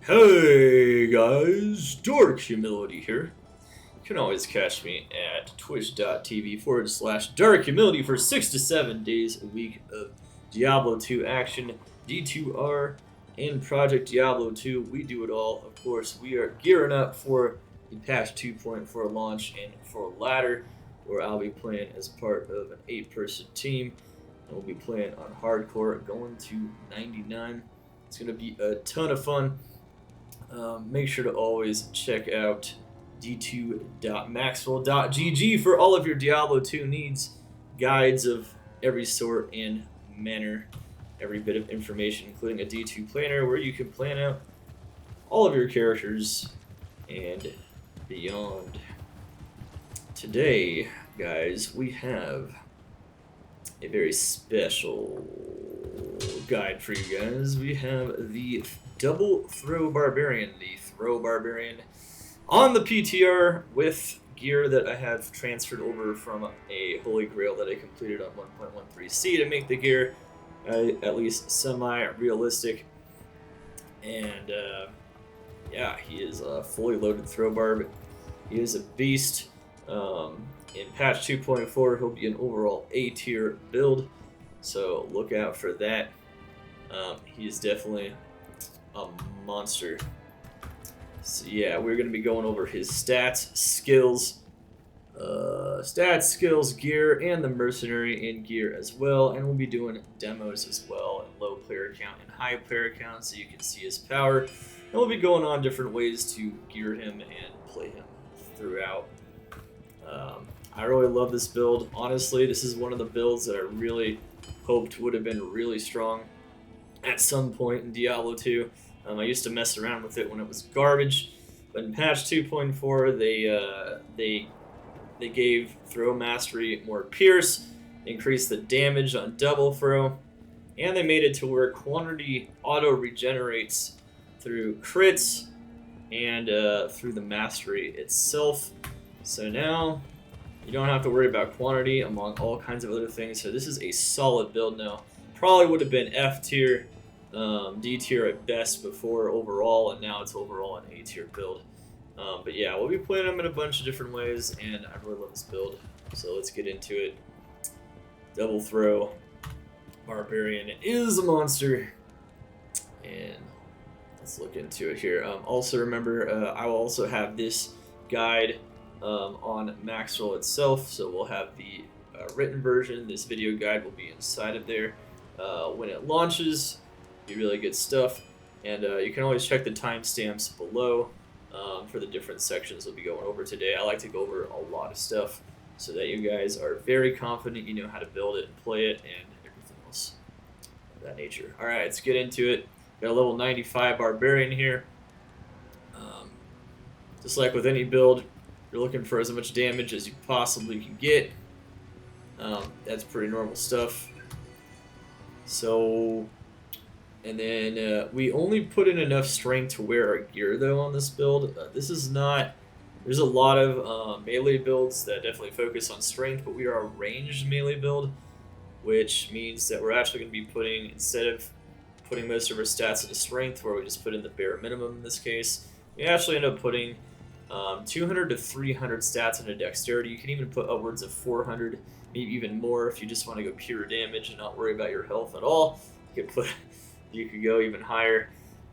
Hey guys, Dark Humility here. You can always catch me at twitch.tv/Dark Humility for 6 to 7 days a week of Diablo 2 action, D2R, and Project Diablo 2. We do it all. Of course, we are gearing up for the patch 2.4 launch and for ladder, where I'll be playing as part of an 8-person team. And we'll be playing on hardcore, going to 99. It's going to be a ton of fun. Make sure to always check out d2.maxroll.gg for all of your Diablo 2 needs, guides of every sort and manner, every bit of information, including a D2 planner where you can plan out all of your characters and beyond. Today, guys, we have a very special guide for you guys. We have the Double Throw Barbarian, the Throw Barbarian on the PTR with gear that I have transferred over from a Holy Grail that I completed on 1.13C to make the gear at least semi-realistic. And yeah, he is a fully loaded Throw Barb. He is a beast. In patch 2.4, he'll be an overall A-tier build, so look out for that. He is definitely a monster. So yeah, we're going to be going over his stats, skills, gear, and the Mercenary in gear as well. And we'll be doing demos as well, and low player count and high player count, so you can see his power. And we'll be going on different ways to gear him and play him throughout. I really love this build. Honestly, this is one of the builds that I really hoped would have been really strong at some point in Diablo 2. I used to mess around with it when it was garbage, but in patch 2.4 they gave throw mastery more pierce, increased the damage on double throw, and they made it to where quantity auto regenerates through crits and through the mastery itself. So now you don't have to worry about quantity among all kinds of other things. So this is a solid build now. Probably would have been F tier, D tier at best before overall, and now it's overall an A tier build. But yeah, we'll be playing them in a bunch of different ways, and I really love this build. So let's get into it. Double Throw Barbarian is a monster, and let's look into it here. Also remember, I will also have this guide on Maxroll itself, so we'll have the written version. This video guide will be inside of there when it launches. Be really good stuff, and you can always check the timestamps below for the different sections we'll be going over today. I like to go over a lot of stuff so that you guys are very confident you know how to build it and play it and everything else of that nature. Alright, let's get into it. Got a level 95 Barbarian here. Just like with any build, you're looking for as much damage as you possibly can get. That's pretty normal stuff. So, and then we only put in enough strength to wear our gear though on this build. This is not, there's a lot of melee builds that definitely focus on strength, but we are a ranged melee build, which means that we're actually going to be putting, instead of putting most of our stats into strength, where we just put in the bare minimum in this case, we actually end up putting 200 to 300 stats into dexterity. You can even put upwards of 400, maybe even more if you just want to go pure damage and not worry about your health at all. You could go even higher.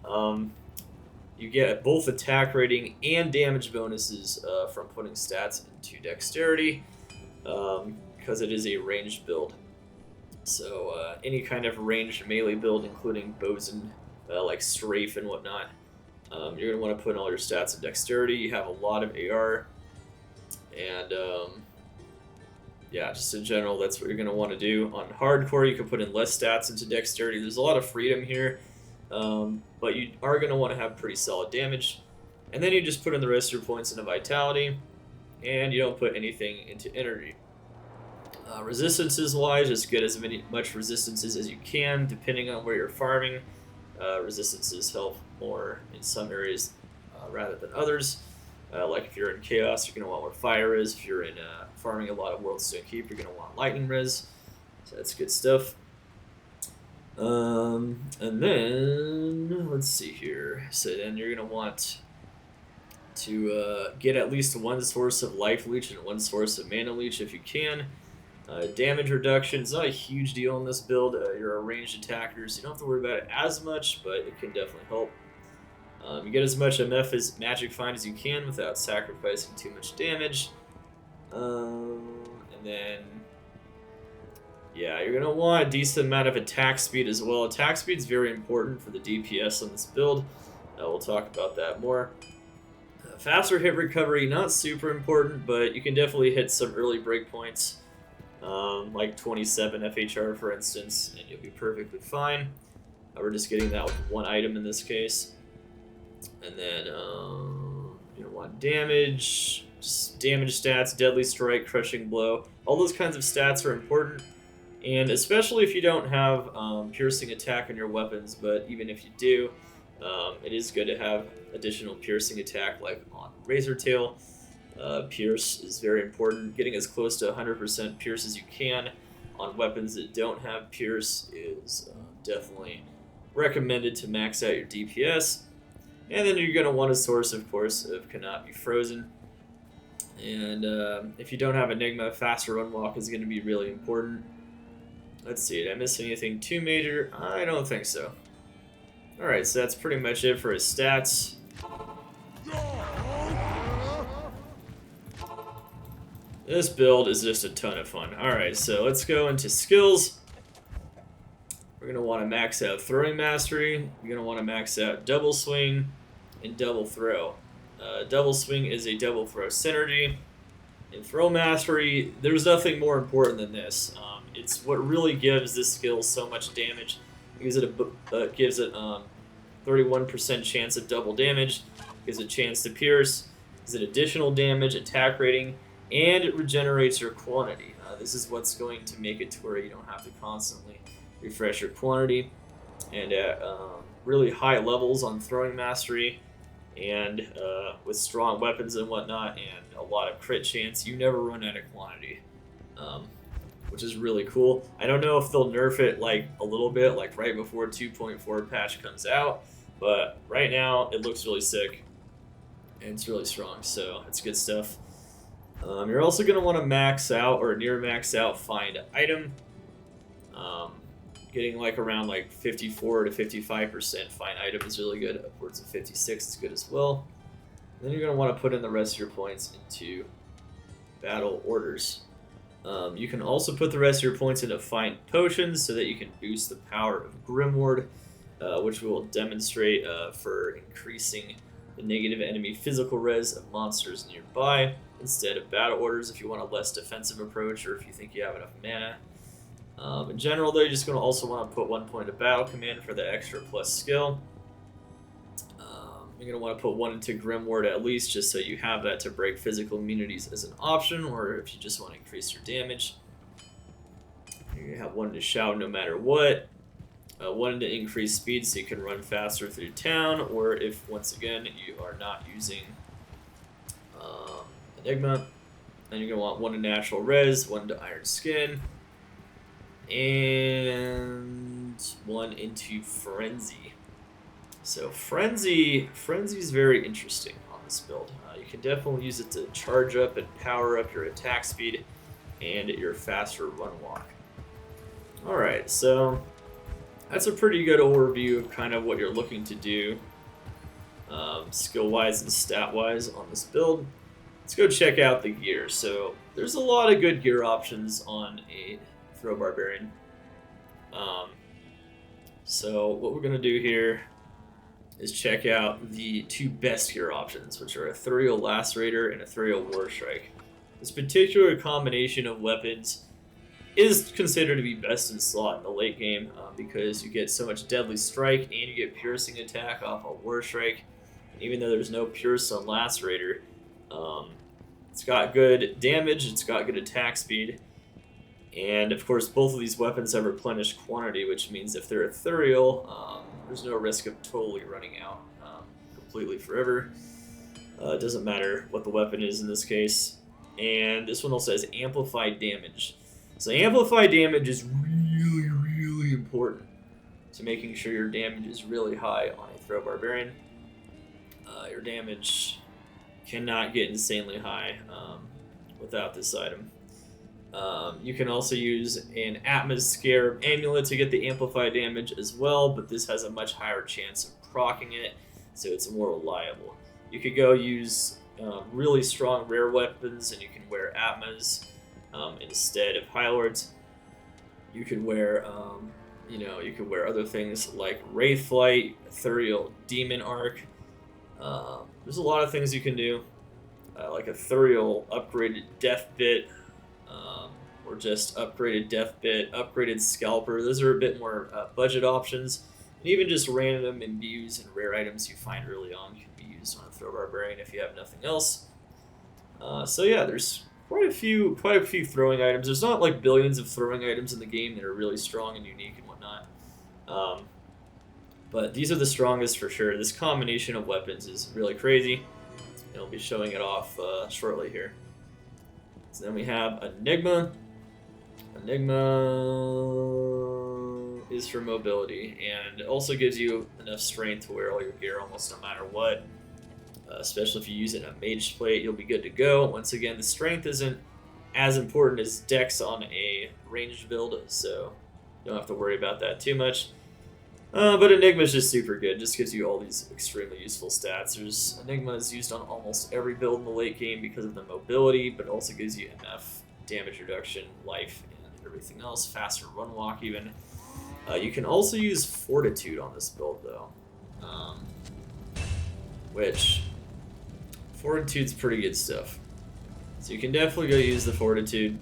You get both attack rating and damage bonuses from putting stats into dexterity because it is a ranged build. So any kind of ranged melee build, including bows and like strafe and whatnot, you're going to want to put in all your stats in dexterity. You have a lot of AR, and yeah, just in general, that's what you're going to want to do. On hardcore, you can put in less stats into dexterity. There's a lot of freedom here, but you are going to want to have pretty solid damage. And then you just put in the rest of your points into vitality, and you don't put anything into energy. Resistances-wise, just get as much resistances as you can, depending on where you're farming. Resistances help more in some areas rather than others. Like if you're in Chaos, you're going to want where fire is. If you're in farming a lot of Worldstone Keep, you're going to want lightning res. So that's good stuff. And then, let's see here. So then you're going to want to get at least one source of life leech and one source of mana leech if you can. Damage reduction is not a huge deal in this build. You're a ranged attacker, so you don't have to worry about it as much, but it can definitely help. You get as much MF as Magic Find as you can without sacrificing too much damage. And then, yeah, you're going to want a decent amount of attack speed as well. Attack speed is very important for the DPS on this build. We'll talk about that more. Faster hit recovery, not super important, but you can definitely hit some early breakpoints, like 27 FHR for instance, and you'll be perfectly fine. We're just getting that with one item in this case. And then you don't want damage, just damage stats, deadly strike, crushing blow. All those kinds of stats are important, and especially if you don't have piercing attack on your weapons, but even if you do, it is good to have additional piercing attack like on Razor Tail. Pierce is very important. Getting as close to 100% pierce as you can on weapons that don't have pierce is definitely recommended to max out your DPS. And then you're going to want a source, of course, of Cannot Be Frozen. And if you don't have Enigma, faster run walk is going to be really important. Let's see, did I miss anything too major? I don't think so. Alright, so that's pretty much it for his stats. This build is just a ton of fun. Alright, so let's go into skills. We're going to want to max out Throwing Mastery. You're going to want to max out Double Swing and Double Throw. Double Swing is a double throw synergy. In Throw Mastery, there's nothing more important than this. It's what really gives this skill so much damage. Gives it 31% chance of double damage, gives it a chance to pierce, gives it additional damage, attack rating, and it regenerates your quantity. This is what's going to make it to where you don't have to constantly refresh your quantity. And at really high levels on Throwing Mastery, and with strong weapons and whatnot, and a lot of crit chance, you never run out of quantity. Which is really cool. I don't know if they'll nerf it like a little bit, like right before 2.4 patch comes out, but right now it looks really sick and it's really strong, so it's good stuff. You're also going to want to max out or near max out Find Item. Getting like around like 54 to 55% Find Item is really good. Upwards of 56 is good as well. And then you're going to want to put in the rest of your points into battle orders. You can also put the rest of your points into Find Potions so that you can boost the power of Grimward, which we will demonstrate for increasing the negative enemy physical res of monsters nearby instead of battle orders if you want a less defensive approach or if you think you have enough mana. In general, though, you're just going to also want to put 1 point of battle command for the extra plus skill. You're going to want to put 1 into Grimward at least, just so you have that to break physical immunities as an option, or if you just want to increase your damage. You're going to have 1 to Shout no matter what, 1 to increase speed so you can run faster through town, or if, once again, you are not using Enigma, then you're going to want 1 to Natural Res, 1 to Iron Skin, and 1 into Frenzy. So Frenzy is very interesting on this build. You can definitely use it to charge up and power up your attack speed and your faster run walk. Alright, so that's a pretty good overview of kind of what you're looking to do skill-wise and stat-wise on this build. Let's go check out the gear. So there's a lot of good gear options on a Throw Barbarian. So what we're going to do here is check out the 2 best gear options, which are Ethereal Lacerator and Ethereal Warstrike. This particular combination of weapons is considered to be best in slot in the late game because you get so much Deadly Strike and you get Piercing Attack off of Warstrike. Even though there's no Pierce on Lacerator, it's got good damage, it's got good attack speed, and of course both of these weapons have replenished quantity, which means if they're ethereal, there's no risk of totally running out completely forever. It doesn't matter what the weapon is in this case. And this one also has amplified damage. So amplified damage is really important to making sure your damage is really high on a Throw Barbarian. Your damage cannot get insanely high without this item. You can also use an Atmosphere Amulet to get the amplified damage as well, but this has a much higher chance of proccing it, so it's more reliable. You could go use really strong rare weapons, and you can wear Atmas instead of High Lords. You could wear, you could wear other things like Wraithflight, Ethereal Demon Arc. There's a lot of things you can do, like Ethereal upgraded Death Bit, or just upgraded Death Bit, upgraded Scalper. Those are a bit more budget options. And even just random imbues and rare items you find early on can be used on a Throw Barbarian if you have nothing else. So yeah, there's quite a few throwing items. There's not like billions of throwing items in the game that are really strong and unique and whatnot. But these are the strongest for sure. This combination of weapons is really crazy. And I'll be showing it off shortly here. So then we have Enigma. Enigma is for mobility and also gives you enough strength to wear all your gear almost no matter what. Especially if you use it in a mage plate, you'll be good to go. Once again, the strength isn't as important as dex on a ranged build, so you don't have to worry about that too much. But Enigma is just super good. Just gives you all these extremely useful stats. Enigma is used on almost every build in the late game because of the mobility, but also gives you enough damage reduction, life, and everything else. Faster run walk even. You can also use Fortitude on this build though, which Fortitude's pretty good stuff. So you can definitely go use the Fortitude.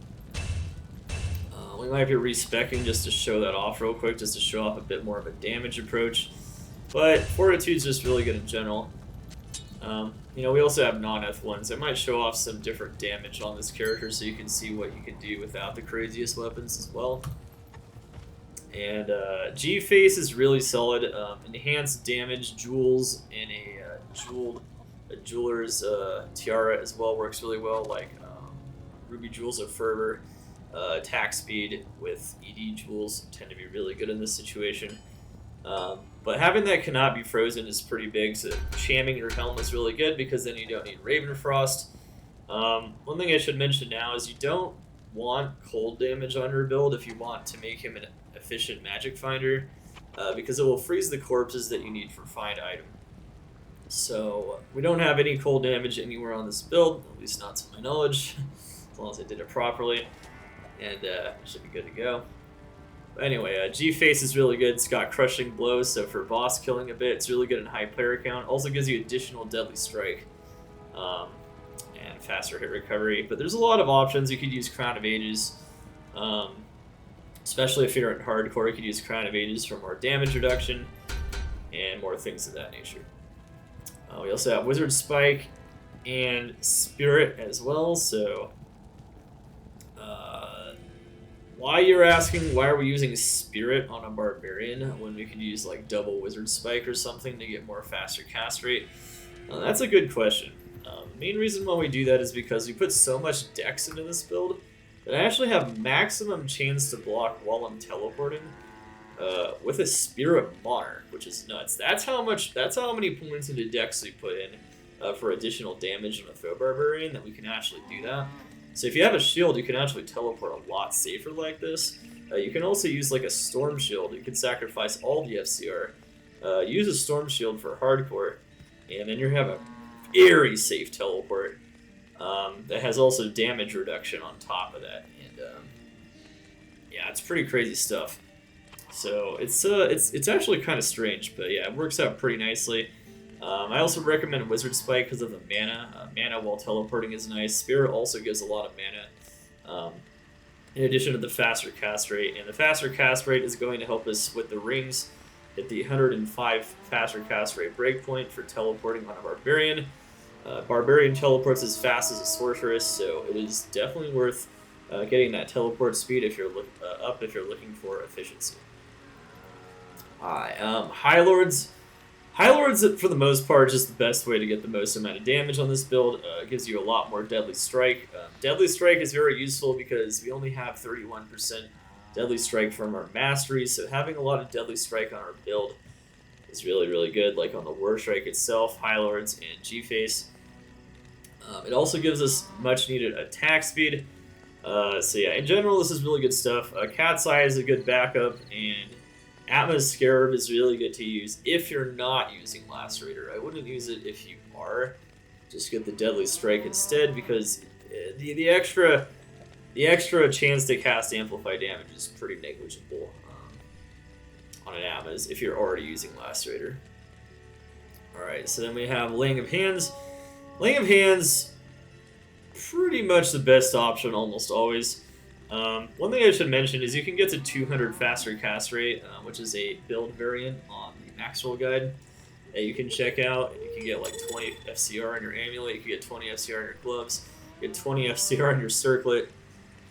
We might be respecking just to show that off real quick, just to show off a bit more of a damage approach. But Fortitude's just really good in general. We also have non-eth ones that might show off some different damage on this character so you can see what you can do without the craziest weapons as well. And G-Face is really solid. Enhanced damage, jewels, and a jeweler's tiara as well works really well, like Ruby Jewels of Fervor. Attack speed with ED jewels tend to be really good in this situation. But having that cannot be frozen is pretty big, so shamming your helm is really good because then you don't need Ravenfrost. One thing I should mention now is you don't want cold damage on your build if you want to make him an efficient magic finder, because it will freeze the corpses that you need for find item. So we don't have any cold damage anywhere on this build, at least not to my knowledge, as long as I did it properly. And should be good to go. But anyway, G-Face is really good. It's got Crushing Blows, so for boss killing a bit, it's really good in high player count. Also gives you additional Deadly Strike and faster hit recovery. But there's a lot of options. You could use Crown of Ages, especially if you're in hardcore. You could use Crown of Ages for more damage reduction and more things of that nature. We also have Wizard Spike and Spirit as well, so why you're asking why are we using Spirit on a Barbarian when we could use like double Wizard Spike or something to get more faster cast rate? That's a good question. The main reason why we do that is because we put so much dex into this build that I actually have maximum chance to block while I'm teleporting with a Spirit Monarch, which is nuts. That's how many points into dex we put in for additional damage on a Throw Barbarian that we can actually do that. So if you have a shield, you can actually teleport a lot safer like this. You can also use like a Storm Shield. You can sacrifice all the FCR. Use a Storm Shield for hardcore, and then you have a very safe teleport that has also damage reduction on top of that. And yeah, it's pretty crazy stuff. So it's actually kind of strange, but yeah, it works out pretty nicely. I also recommend Wizard Spike because of the mana. Mana while teleporting is nice. Spirit also gives a lot of mana, in addition to the faster cast rate. And the faster cast rate is going to help us with the rings at the 105 faster cast rate breakpoint for teleporting on a Barbarian. Barbarian teleports as fast as a Sorceress, so it is definitely worth getting that teleport speed if you're looking for efficiency. High Lords. High Lords, for the most part, is just the best way to get the most amount of damage on this build. It gives you a lot more Deadly Strike. Deadly Strike is very useful because we only have 31% Deadly Strike from our Mastery, so having a lot of Deadly Strike on our build is really, really good, like on the War Strike itself, High Lords, and G-Face. It also gives us much needed attack speed. So yeah, in general, this is really good stuff. Cat's Eye is a good backup, and Atma's Scarab is really good to use if you're not using Lacerator. I wouldn't use it if you are. Just get the Deadly Strike instead, because the extra chance to cast Amplify damage is pretty negligible on an Atma's if you're already using Lacerator. Alright, so then we have Laying of Hands. Laying of Hands, pretty much the best option almost always. One thing I should mention is you can get to 200 faster cast rate, which is a build variant on the Maxroll guide that you can check out. You can get like 20 FCR on your amulet, you can get 20 FCR on your gloves, you get 20 FCR on your circlet,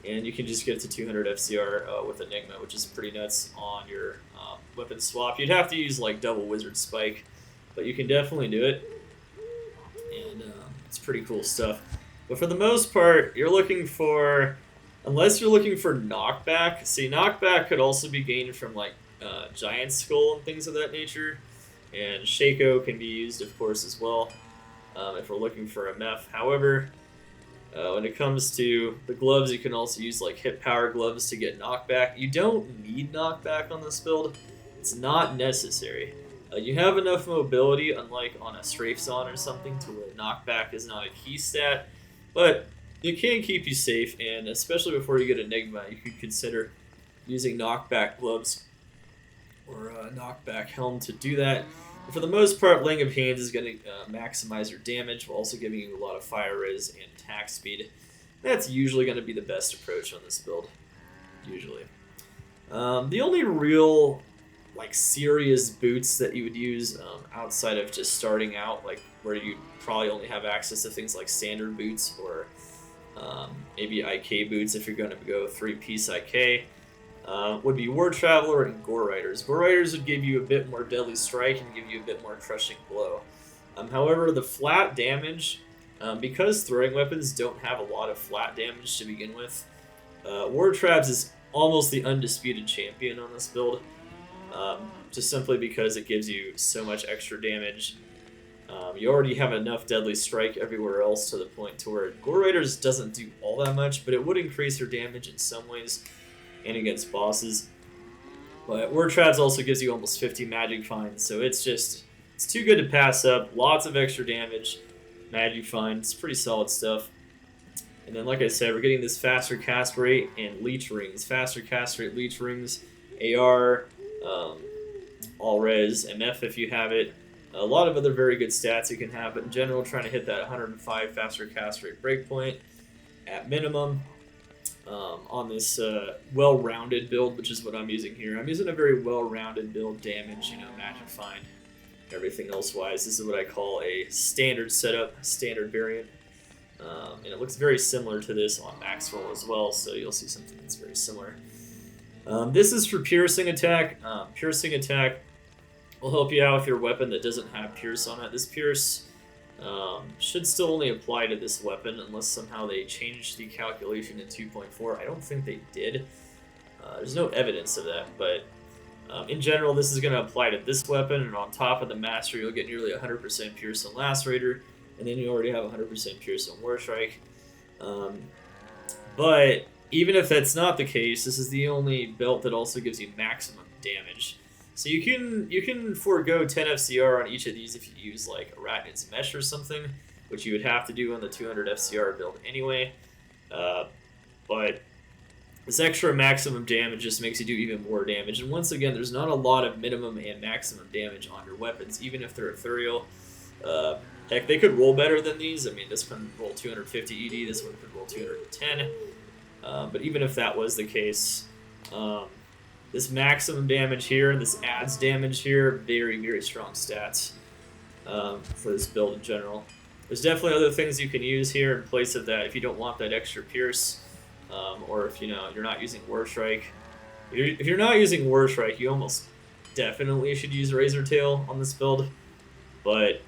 and you can just get to 200 FCR with Enigma, which is pretty nuts on your weapon swap. You'd have to use like double Wizard Spike, but you can definitely do it, and it's pretty cool stuff. But for the most part, you're looking for, unless you're looking for knockback. See, knockback could also be gained from like Giant Skull and things of that nature, and Shaco can be used, of course, as well, if we're looking for a MF. However, when it comes to the gloves, you can also use like hit power gloves to get knockback. You don't need knockback on this build. It's not necessary. You have enough mobility, unlike on a Strafe Zon or something, to where knockback is not a key stat. But it can keep you safe, and especially before you get Enigma, you could consider using knockback gloves or a knockback helm to do that. But for the most part, Laying of Hands is going to maximize your damage while also giving you a lot of fire res and attack speed. That's usually going to be the best approach on this build, usually. The only real like serious boots that you would use outside of just starting out, like where you probably only have access to things like standard boots or maybe IK boots if you're going to go 3-piece IK, would be War Traveler and Gore Riders. Gore Riders would give you a bit more Deadly Strike and give you a bit more Crushing Blow. However, the flat damage, because throwing weapons don't have a lot of flat damage to begin with, War Traps is almost the undisputed champion on this build. Just simply because it gives you so much extra damage. You already have enough Deadly Strike everywhere else to the point to where Gore Raiders doesn't do all that much, but it would increase your damage in some ways and against bosses. But War Traps also gives you almost 50 Magic Finds, so it's too good to pass up. Lots of extra damage, Magic Finds, pretty solid stuff. And then, like I said, we're getting this faster cast rate and Leech Rings. Faster cast rate, Leech Rings, AR, all res, MF if you have it. A lot of other very good stats you can have, but in general, trying to hit that 105 faster cast rate breakpoint at minimum on this well-rounded build, which is what I'm using here. I'm using a very well-rounded build, damage, Magic Find, everything else-wise. This is what I call a standard setup, standard variant, and it looks very similar to this on Maxroll as well, so you'll see something that's very similar. This is for Piercing Attack. Piercing Attack will help you out with your weapon that doesn't have Pierce on it. This Pierce should still only apply to this weapon unless somehow they changed the calculation in 2.4. I don't think they did. There's no evidence of that, but in general, this is going to apply to this weapon, and on top of the Master, you'll get nearly 100% Pierce on Lacerator, and then you already have 100% Pierce on War Strike. But even if that's not the case, this is the only belt that also gives you maximum damage. So you can forego 10 FCR on each of these if you use like Arachnid's Mesh or something, which you would have to do on the 200 FCR build anyway. But this extra maximum damage just makes you do even more damage. And once again, there's not a lot of minimum and maximum damage on your weapons, even if they're ethereal. Heck, they could roll better than these. I mean, this one could roll 250 ED, this one could roll 210. But even if that was the case, this maximum damage here, this adds damage here, very, very strong stats for this build in general. There's definitely other things you can use here in place of that if you don't want that extra Pierce, or if you're not using War Strike. If you're not using War Strike, you almost definitely should use Razor Tail on this build. But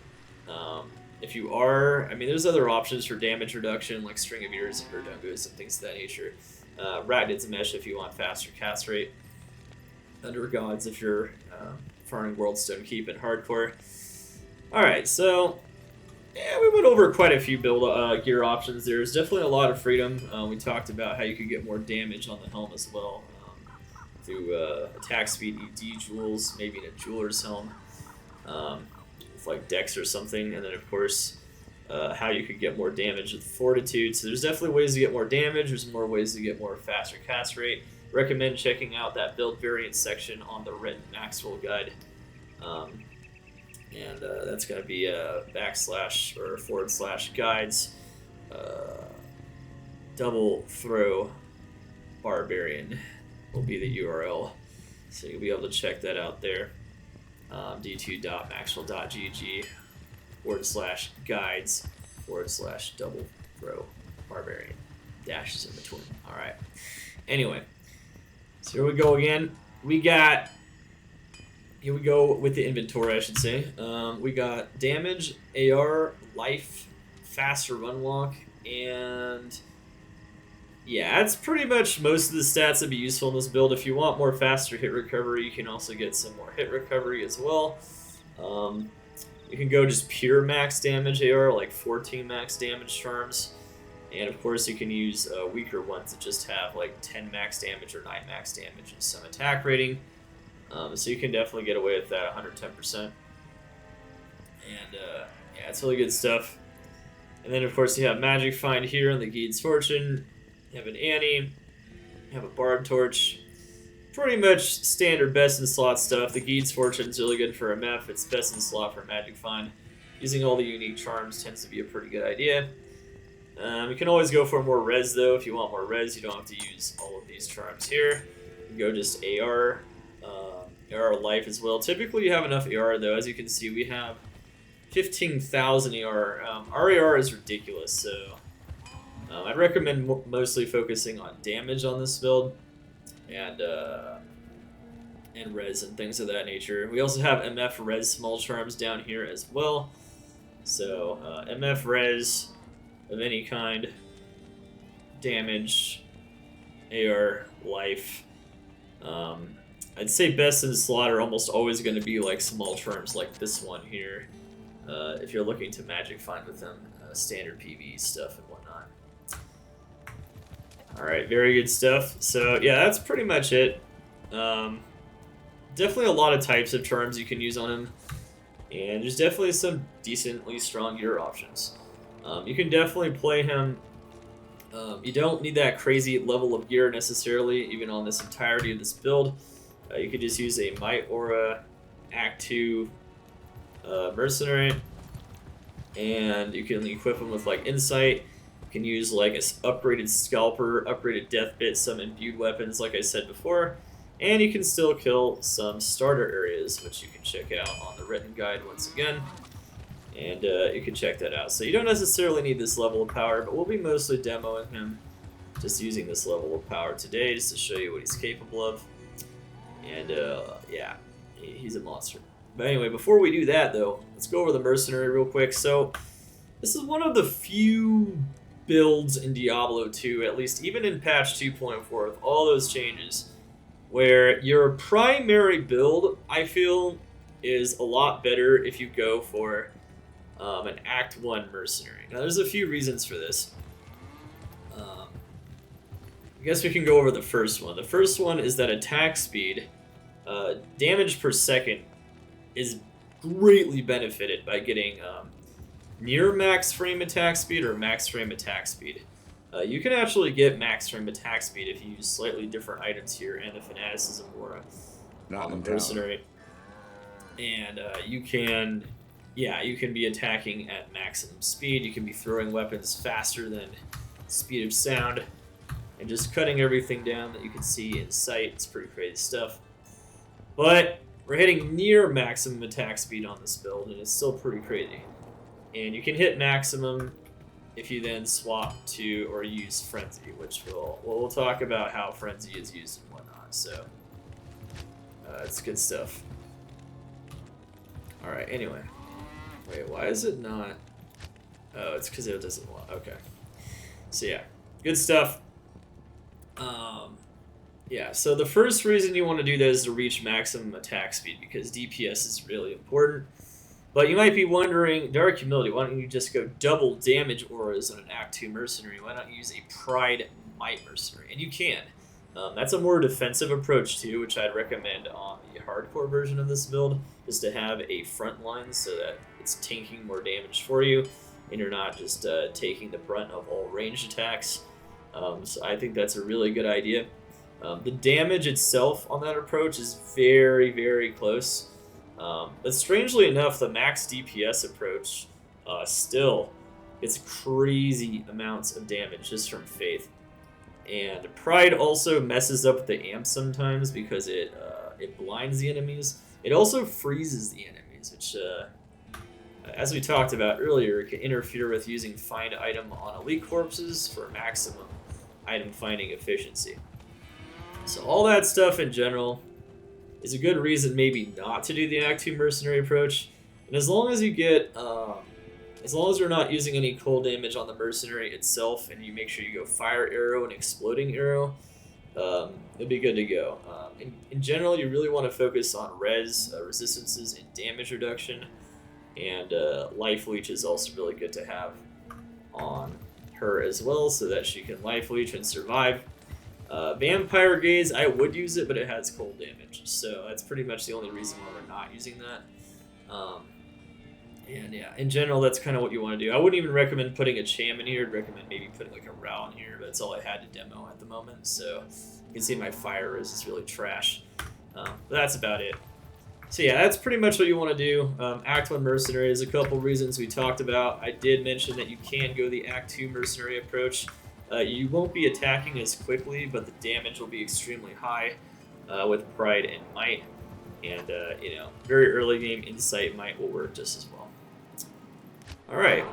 if you are, I mean, there's other options for damage reduction like String of Ears and Verdungos and things of that nature. Arachnid's Mesh if you want faster cast rate. Under Gods if you're Farming Worldstone Keep and Hardcore. Alright, so yeah, we went over quite a few build gear options. There's definitely a lot of freedom. We talked about how you could get more damage on the helm as well through attack speed, ED jewels, maybe in a jeweler's helm with like Dex or something, and then of course how you could get more damage with Fortitude. So there's definitely ways to get more damage. There's more ways to get more faster cast rate. Recommend checking out that build variant section on the written Maxroll guide. And that's going to be backslash or /guides double throw Barbarian will be the URL. So you'll be able to check that out there. d2.maxroll.gg /guides /double throw Barbarian. Dashes in between. Alright. Anyway. So here we go again. Here we go with the inventory, I should say. We got damage, AR, life, faster run walk, and yeah, that's pretty much most of the stats that be useful in this build. If you want more faster hit recovery, you can also get some more hit recovery as well. You can go just pure max damage AR, like 14 max damage charms. And of course you can use weaker ones that just have like 10 max damage or 9 max damage and some attack rating. So you can definitely get away with that 110%. And yeah, it's really good stuff. And then of course you have Magic Find here on the Guide's Fortune. You have an Annie. You have a Barb Torch. Pretty much standard best in slot stuff. The Guide's Fortune is really good for MF. It's best in slot for Magic Find. Using all the unique charms tends to be a pretty good idea. You can always go for more res though. If you want more res, you don't have to use all of these charms here. You can go just AR. AR life as well. Typically you have enough AR though. As you can see, we have 15,000 AR. Our AR is ridiculous, so I'd recommend mostly focusing on damage on this build and res and things of that nature. We also have MF res small charms down here as well. So MF res of any kind, damage, AR, life. I'd say best in slot are almost always going to be like small charms like this one here. If you're looking to Magic Find with them, standard PvE stuff and whatnot. Alright, very good stuff. So yeah, that's pretty much it. Definitely a lot of types of charms you can use on him. And there's definitely some decently strong gear options. You can definitely play him. You don't need that crazy level of gear necessarily, even on this entirety of this build. You could just use a Might Aura Act 2 Mercenary, and you can equip him with like Insight. You can use like an upgraded Scalper, upgraded Death Bit, some imbued weapons like I said before, and you can still kill some starter areas, which you can check out on the written guide once again. And you can check that out. So you don't necessarily need this level of power, but we'll be mostly demoing him just using this level of power today just to show you what he's capable of. And yeah, he's a monster. But anyway, before we do that though, let's go over the Mercenary real quick. So this is one of the few builds in Diablo 2, at least even in patch 2.4 with all those changes, where your primary build, I feel, is a lot better if you go for an Act 1 Mercenary. Now there's a few reasons for this. I guess we can go over the first one. The first one is that attack speed, damage per second, is greatly benefited by getting near max frame attack speed or max frame attack speed. You can actually get max frame attack speed if you use slightly different items here and the Fanaticism Aura on the Mercenary. And you can be attacking at maximum speed. You can be throwing weapons faster than speed of sound and just cutting everything down that you can see in sight. It's pretty crazy stuff. But we're hitting near maximum attack speed on this build, and it's still pretty crazy. And you can hit maximum if you then swap to or use Frenzy, which we'll talk about how Frenzy is used and whatnot. So it's good stuff. All right. Anyway, wait, why is it not? Oh, it's because it doesn't want. Okay. So yeah, good stuff. Yeah, so the first reason you want to do that is to reach maximum attack speed, because DPS is really important. But you might be wondering, Dark Humility, why don't you just go double damage auras on an Act 2 Mercenary? Why not use a Pride Might Mercenary? And you can. That's a more defensive approach too, which I'd recommend on the hardcore version of this build, is to have a front line so that it's tanking more damage for you, and you're not just taking the brunt of all ranged attacks. So I think that's a really good idea. The damage itself on that approach is very, very close. But strangely enough, the max DPS approach still gets crazy amounts of damage just from Faith. And Pride also messes up the amp sometimes because it blinds the enemies. It also freezes the enemies, which, as we talked about earlier, can interfere with using Find Item on Elite Corpses for maximum item finding efficiency. So all that stuff in general is a good reason maybe not to do the Act 2 Mercenary approach. And as long as you get, as long as you're not using any cold damage on the Mercenary itself, and you make sure you go Fire Arrow and Exploding Arrow, it'll be good to go. In general, you really want to focus on res, resistances, and damage reduction. And Life Leech is also really good to have on her as well, so that she can Life Leech and survive. Vampire Gaze, I would use it, but it has cold damage, so that's pretty much the only reason why we're not using that. And yeah, in general, that's kind of what you want to do. I wouldn't even recommend putting a Cham in here. I'd recommend maybe putting like a Rao in here, but that's all I had to demo at the moment, so you can see my fire is really trash. But that's about it. So yeah, that's pretty much what you want to do. Act 1 Mercenary is a couple reasons we talked about. I did mention that you can go the Act 2 Mercenary approach. You won't be attacking as quickly, but the damage will be extremely high with Pride and Might. And, you know, very early game Insight Might will work just as well. Alright,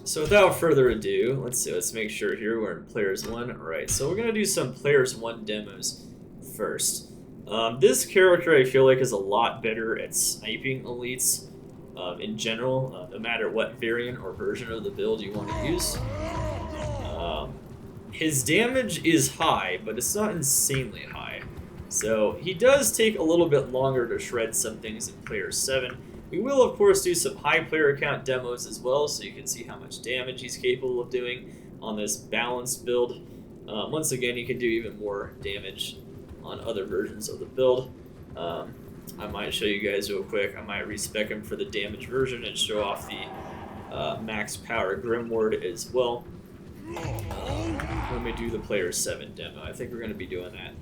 so without further ado, let's see, let's make sure here we're in Players 1. Alright, so we're going to do some Players 1 demos first. This character I feel like is a lot better at sniping elites in general, no matter what variant or version of the build you want to use. His damage is high, but it's not insanely high. So he does take a little bit longer to shred some things in Player 7. We will, of course, do some high player count demos as well, so you can see how much damage he's capable of doing on this balanced build. Once again, he can do even more damage on other versions of the build. I might show you guys real quick. I might respec him for the damage version and show off the max power Grimward as well when we do the Player 7 demo. I think we're going to be doing that.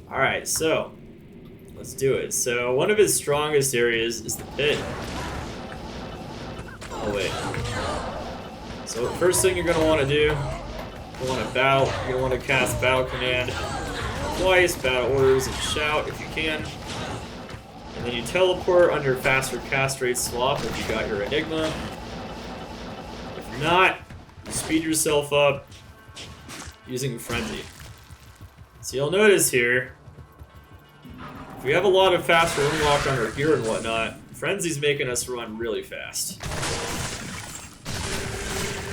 Alright, so let's do it. So one of his strongest areas is the pit. Oh wait. So first thing you're going to want to do, you want to battle, you're going to want to cast Battle Command twice, Battle Orders, and Shout if you can. And then you teleport under Faster Cast Rate Swap if you got your Enigma. If not, you speed yourself up using Frenzy. So you'll notice here, if we have a lot of faster unlock on our gear and whatnot, Frenzy's making us run really fast.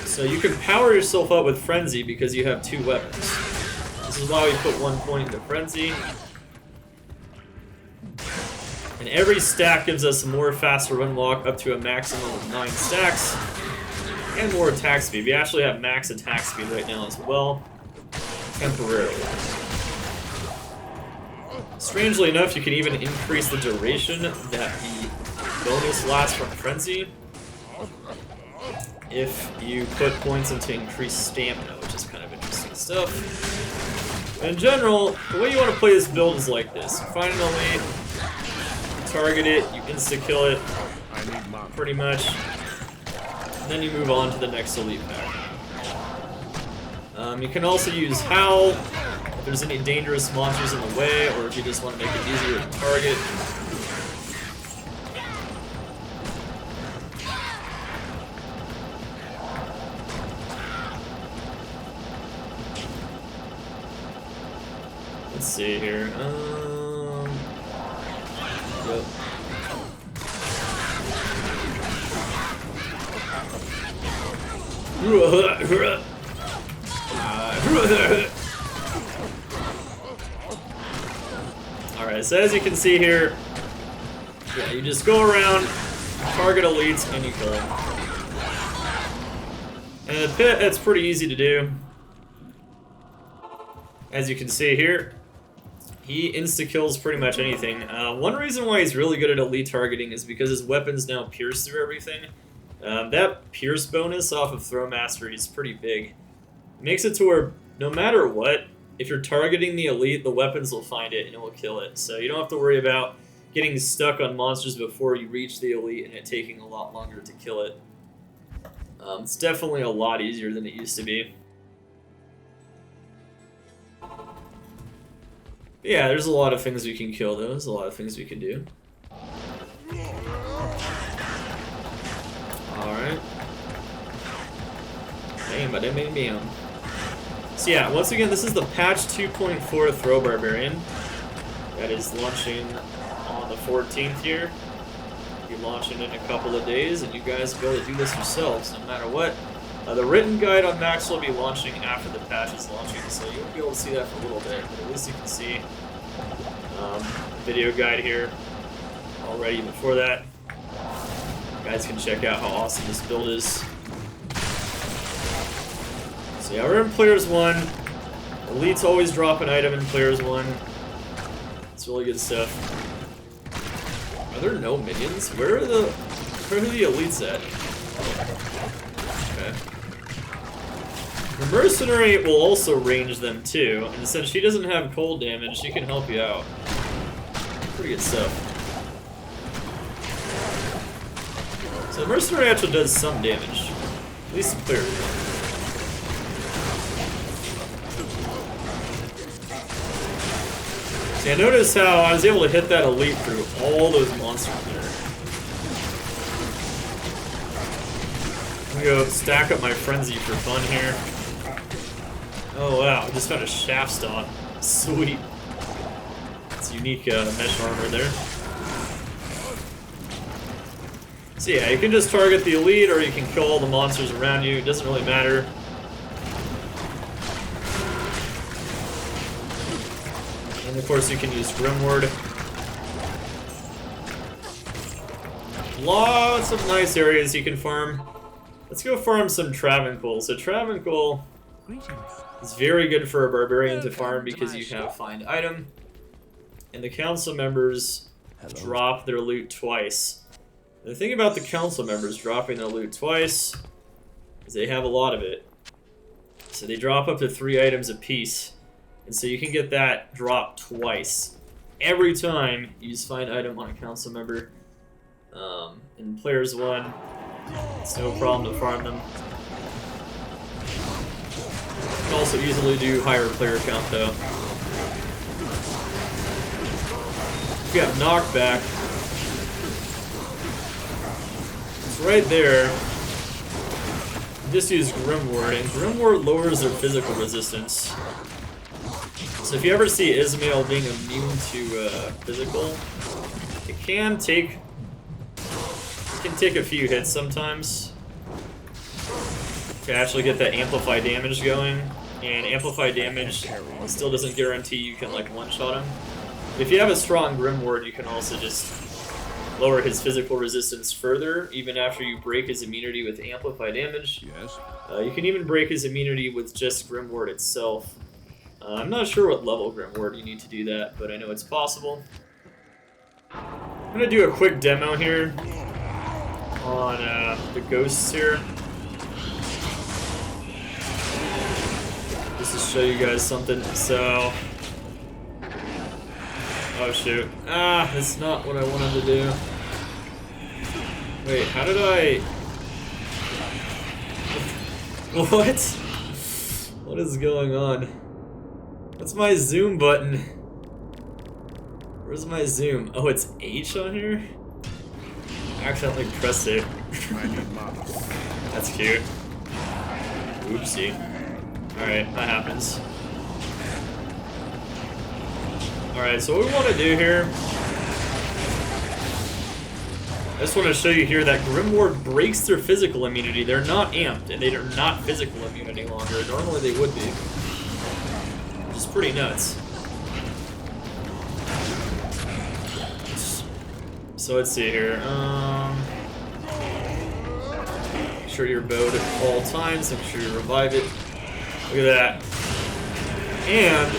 So you can power yourself up with Frenzy because you have 2 weapons. This is why we put 1 point into Frenzy. And every stack gives us more faster unlock up to a maximum of 9 stacks. And more attack speed. We actually have max attack speed right now as well, temporarily. Strangely enough, you can even increase the duration that the bonus lasts from Frenzy if you put points into increased stamina, which is kind of interesting stuff. In general, the way you want to play this build is like this. You find an elite, target it, you insta-kill it, pretty much. And then you move on to the next elite pack. You can also use Howl if there's any dangerous monsters in the way, or if you just want to make it easier to target. Let's see here. Yep. so as you can see here, yeah, you just go around, target elites, and you kill them. And in the pit, it's pretty easy to do. As you can see here, he insta-kills pretty much anything. One reason why he's really good at elite targeting is because his weapons now pierce through everything. That pierce bonus off of Throwmaster is pretty big. It makes it to where no matter what, if you're targeting the elite, the weapons will find it and it will kill it. So you don't have to worry about getting stuck on monsters before you reach the elite and it taking a lot longer to kill it. It's definitely a lot easier than it used to be. Yeah, there's a lot of things we can kill though. There's a lot of things we can do. Alright. Bam. So yeah, once again, this is the patch 2.4 Throw Barbarian. That is launching on the 14th here. Be launching in a couple of days, and you guys will be able to do this yourselves, no matter what. The written guide on Maxroll will be launching after the patch is launching, so you won't be able to see that for a little bit, but at least you can see video guide here already before that. You guys can check out how awesome this build is. So yeah, we're in Players 1. Elites always drop an item in Players 1. It's really good stuff. Are there no minions? Where are the elites at? Okay. The Mercenary will also range them too, and since she doesn't have cold damage, she can help you out. Pretty good stuff. So the Mercenary actually does some damage. At least some clear. See, I noticed how I was able to hit that elite through all those monsters there. I'm gonna go stack up my frenzy for fun here. Oh wow, I just found a shaft stock. Sweet. It's unique mesh armor there. So yeah, you can just target the elite or you can kill all the monsters around you. It doesn't really matter. And of course you can use Grimward. Lots of nice areas you can farm. Let's go farm some Travancore. So Travancore is very good for a Barbarian to farm because you have Find Item. And the council members drop their loot twice. The thing about the council members dropping their loot twice is they have a lot of it. So they drop up to 3 items apiece. And so you can get that drop twice. Every time you use Find Item on a council member. In Players 1, it's no problem to farm them. You can also easily do higher player count though. If you have knockback, it's right there. You just use Grimward, and Grimward lowers their physical resistance. So if you ever see Ismail being immune to physical, it can take a few hits sometimes to actually get that amplify damage going, and amplify damage still doesn't guarantee you can like one-shot him. If you have a strong Grimward, you can also just lower his physical resistance further, even after you break his immunity with amplify damage. Yes. You can even break his immunity with just Grimward itself. I'm not sure what level Grimward you need to do that, but I know it's possible. I'm gonna do a quick demo here on the ghosts here. Just to show you guys something. So, oh shoot. Ah, that's not what I wanted to do. Wait, how did I... What? What is going on? What's my zoom button? Where's my zoom? Oh, it's H on here? I accidentally pressed it. That's cute. Oopsie. Alright, that happens. Alright, so what we want to do here... I just want to show you here that Grimward breaks their physical immunity. They're not amped, and they are not physical immune any longer. Normally they would be. Which is pretty nuts. So let's see here. Make sure you're bowed at all times. Make sure you revive it. Look at that. And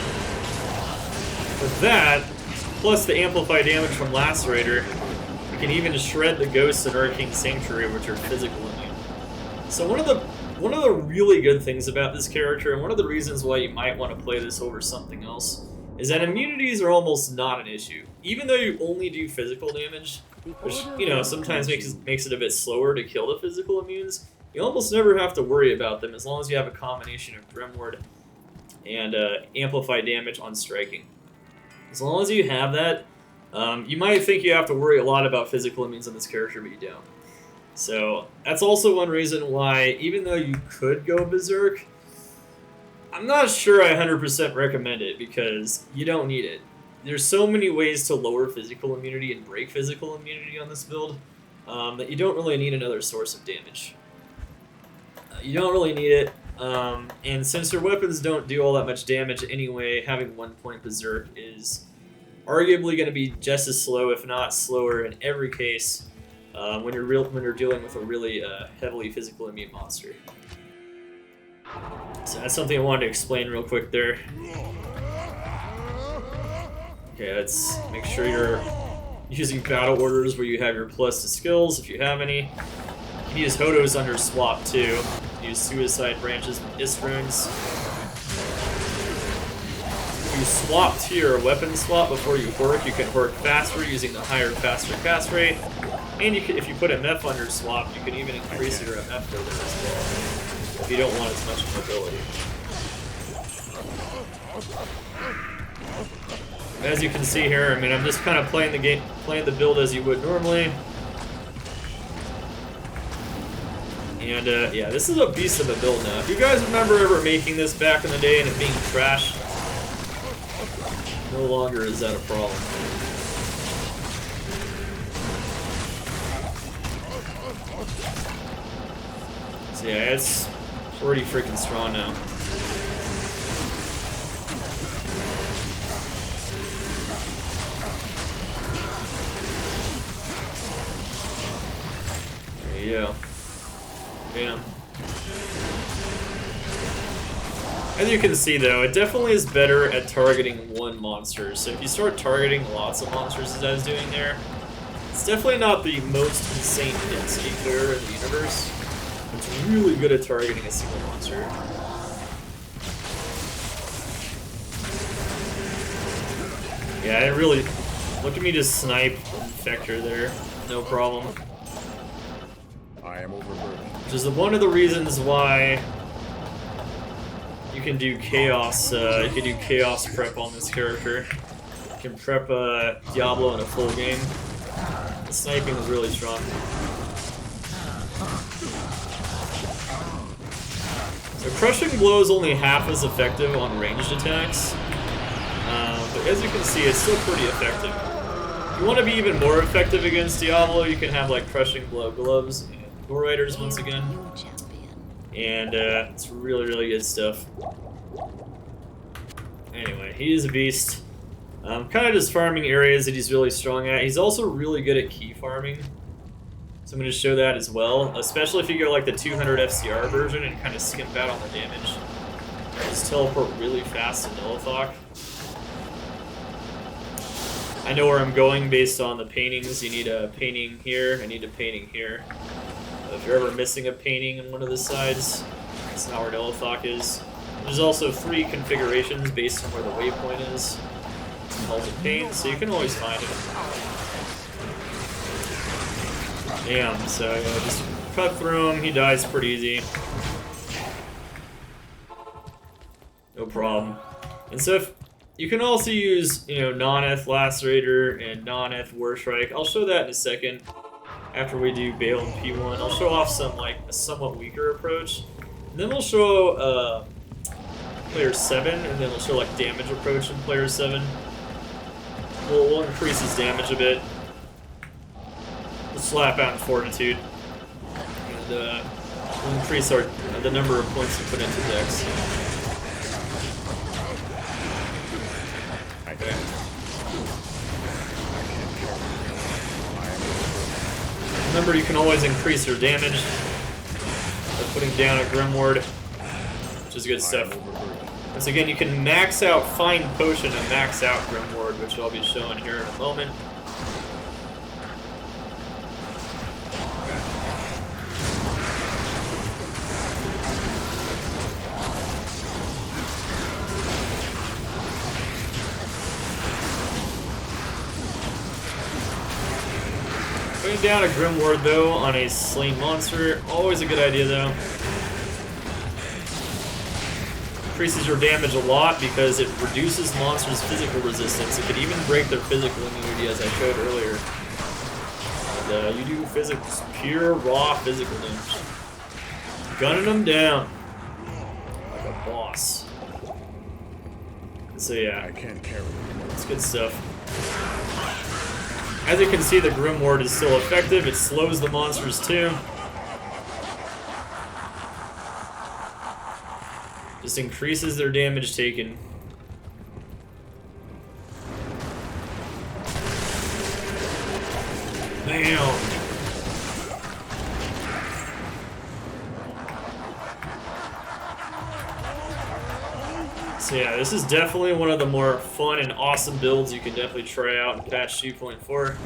with that, plus the amplified damage from Lacerator, you can even shred the Ghosts in Hurricane Sanctuary, which are physical immune. So one of the really good things about this character, and one of the reasons why you might want to play this over something else, is that immunities are almost not an issue. Even though you only do physical damage, which, you know, sometimes makes it a bit slower to kill the physical immunes, you almost never have to worry about them as long as you have a combination of Grimward and amplified damage on striking. As long as you have that, you might think you have to worry a lot about physical immunes on this character, but you don't. So that's also one reason why, even though you could go Berserk, I'm not sure I 100% recommend it, because you don't need it. There's so many ways to lower physical immunity and break physical immunity on this build that you don't really need another source of damage. You don't really need it, and since your weapons don't do all that much damage anyway, having 1 point Berserk is arguably going to be just as slow, if not slower, in every case when you're dealing with a really heavily physical immune monster. So that's something I wanted to explain real quick there. Okay, let's make sure you're using battle orders where you have your plus to skills, if you have any. You can use Hodos under swap too. You can use suicide branches and Isrunes. If you swap to your weapon swap before you work, you can work faster using the higher, faster cast rate. And you can, if you put a MF under swap, you can even increase your MF further as well, if you don't want as much mobility. As you can see here, I mean, I'm just kind of playing the build as you would normally. And yeah, this is a beast of a build now. If you guys remember ever making this back in the day and it being trash, no longer is that a problem. So yeah, it's pretty freaking strong now. There you go. Bam. As you can see though, it definitely is better at targeting one monster. So if you start targeting lots of monsters as I was doing there, it's definitely not the most insane density clearer in the universe. It's really good at targeting a single monster. Yeah, it really... Look at me just snipe Infector there. No problem. I am overburdened. Which is one of the reasons why you can do chaos. You can do chaos prep on this character. You can prep Diablo in a full game. The sniping is really strong. So Crushing Blow is only half as effective on ranged attacks, but as you can see, it's still pretty effective. If you want to be even more effective against Diablo, you can have like Crushing Blow gloves and Gore Riders once again, and it's really, really good stuff. Anyway, he is a beast. Kind of just farming areas that he's really strong at. He's also really good at key farming. So I'm going to show that as well, especially if you go like the 200 FCR version and kind of skimp out on the damage. Just teleport really fast to Nulithok. I know where I'm going based on the paintings. You need a painting here, I need a painting here. If you're ever missing a painting on one of the sides, that's not where Nulithok is. There's also 3 configurations based on where the waypoint is. Multi-paint, so you can always find it. Damn, so just cut through him, he dies pretty easy. No problem. And so if you can also use, you know, non-eth Lacerator and non-eth Warstrike. I'll show that in a second after we do Bale and P1. I'll show off some like a somewhat weaker approach. And then we'll show player 7, and then we'll show like damage approach in player 7. We'll increase his damage a bit. We'll slap out in Fortitude, and we'll increase the number of points we put into Dex. Okay. Remember, you can always increase your damage by putting down a Grimward, which is good stuff. Once again, you can max out Find Potion and max out Grimward, which I'll be showing here in a moment. Putting down a Grimward, though, on a slain monster, always a good idea, though. Increases your damage a lot because it reduces monsters' physical resistance. It can even break their physical immunity, as I showed earlier. And you do pure, raw physical damage. Gunning them down like a boss. So yeah, I can't carry it. It's good stuff. As you can see, the Grimward is still effective. It slows the monsters too. Just increases their damage taken. Bam! So yeah, this is definitely one of the more fun and awesome builds you can definitely try out in patch 2.4.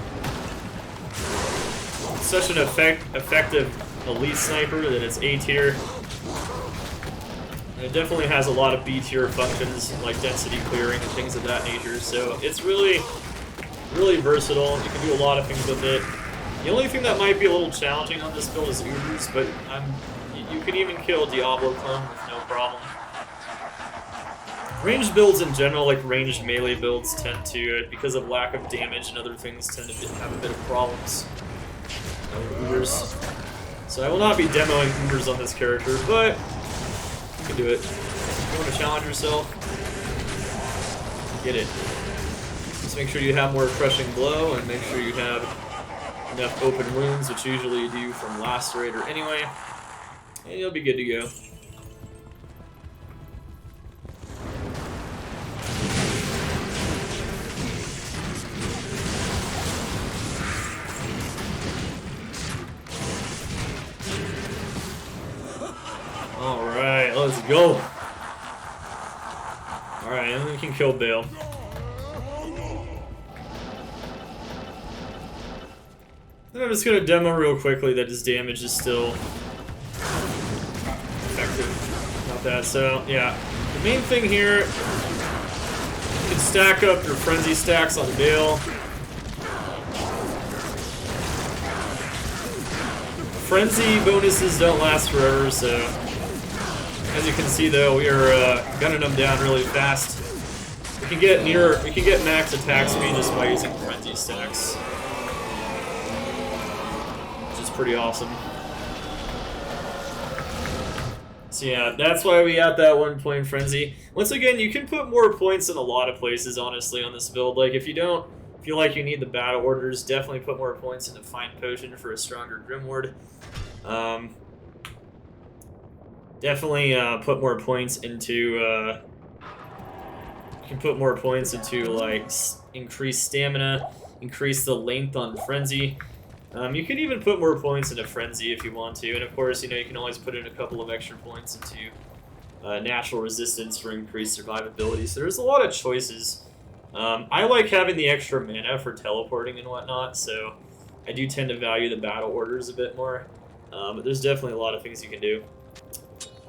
Such an effective elite sniper that it's A tier. And it definitely has a lot of B tier functions like density clearing and things of that nature. So it's really versatile. You can do a lot of things with it. The only thing that might be a little challenging on this build is Ubers, but you can even kill Diablo clone with no problem. Ranged builds in general, like ranged melee builds, tend to, because of lack of damage and other things, tend to have a bit of problems with Ubers. So I will not be demoing Ubers on this character, but you can do it. If you want to challenge yourself, get it. Just make sure you have more crushing blow, and make sure you have enough open wounds, which usually you do from Lacerator anyway, and you'll be good to go. Alright, let's go. Alright, and then we can kill Bale. Then I'm just going to demo real quickly that his damage is still effective. Not bad. So, yeah. The main thing here, you can stack up your frenzy stacks on Bale. Frenzy bonuses don't last forever, so as you can see, though, we are gunning them down really fast. We can get max attack speed just by using frenzy stacks, which is pretty awesome. So yeah, that's why we got that 1 point frenzy. Once again, you can put more points in a lot of places, honestly, on this build. Like, if you don't feel like you need the battle orders, definitely put more points into Find Potion for a stronger Grimward. Definitely put more points into, you can put more points into, like, increased stamina, increase the length on Frenzy. You can even put more points into Frenzy if you want to, and of course, you know, you can always put in a couple of extra points into natural resistance for increased survivability, so there's a lot of choices. I like having the extra mana for teleporting and whatnot, so I do tend to value the battle orders a bit more, but there's definitely a lot of things you can do.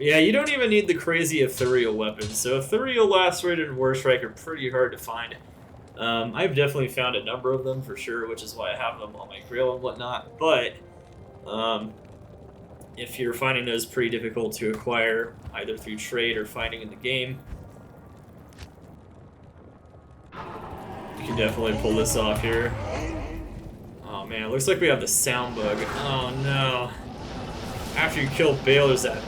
Yeah, you don't even need the crazy ethereal weapons. So ethereal, Lacerator, and Warstrike are pretty hard to find. I've definitely found a number of them for sure, which is why I have them on my grill and whatnot. But if you're finding those pretty difficult to acquire, either through trade or finding in the game, you can definitely pull this off here. Oh man, it looks like we have the sound bug. Oh no. After you kill Bale, there's that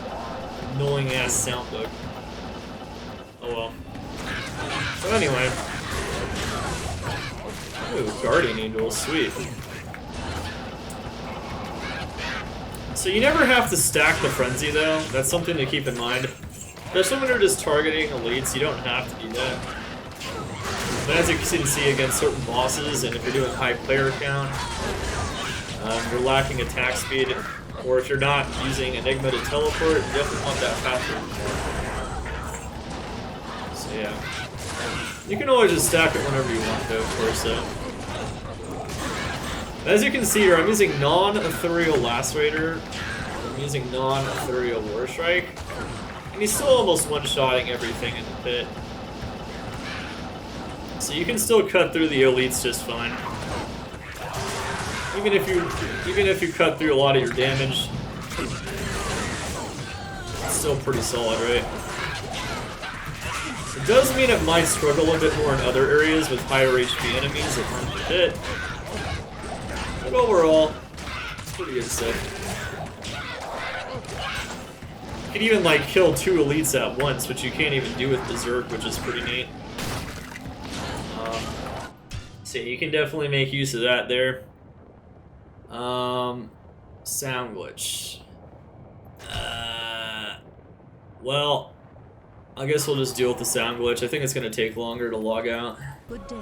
annoying ass sound bug. Oh well. So anyway. Ooh, Guardian Angel, sweet. So you never have to stack the Frenzy though, that's something to keep in mind. Especially when you're just targeting elites, you don't have to do that. But as you can see against certain bosses, and if you're doing high player count, You're lacking attack speed, or if you're not using Enigma to teleport, you definitely want that faster. So yeah. You can always just stack it whenever you want though, of course, though. As you can see here, I'm using non-ethereal Lacerator, I'm using non-ethereal War Strike, and he's still almost one-shotting everything in the pit. So you can still cut through the elites just fine. Even if you cut through a lot of your damage, it's still pretty solid, right? It does mean it might struggle a bit more in other areas with higher HP enemies that aren't the pit. But overall, it's pretty good stuff. You can even like kill 2 elites at once, which you can't even do with Berserk, which is pretty neat. So you can definitely make use of that there. Sound glitch. Well, I guess we'll just deal with the sound glitch. I think it's gonna take longer to log out. Good day.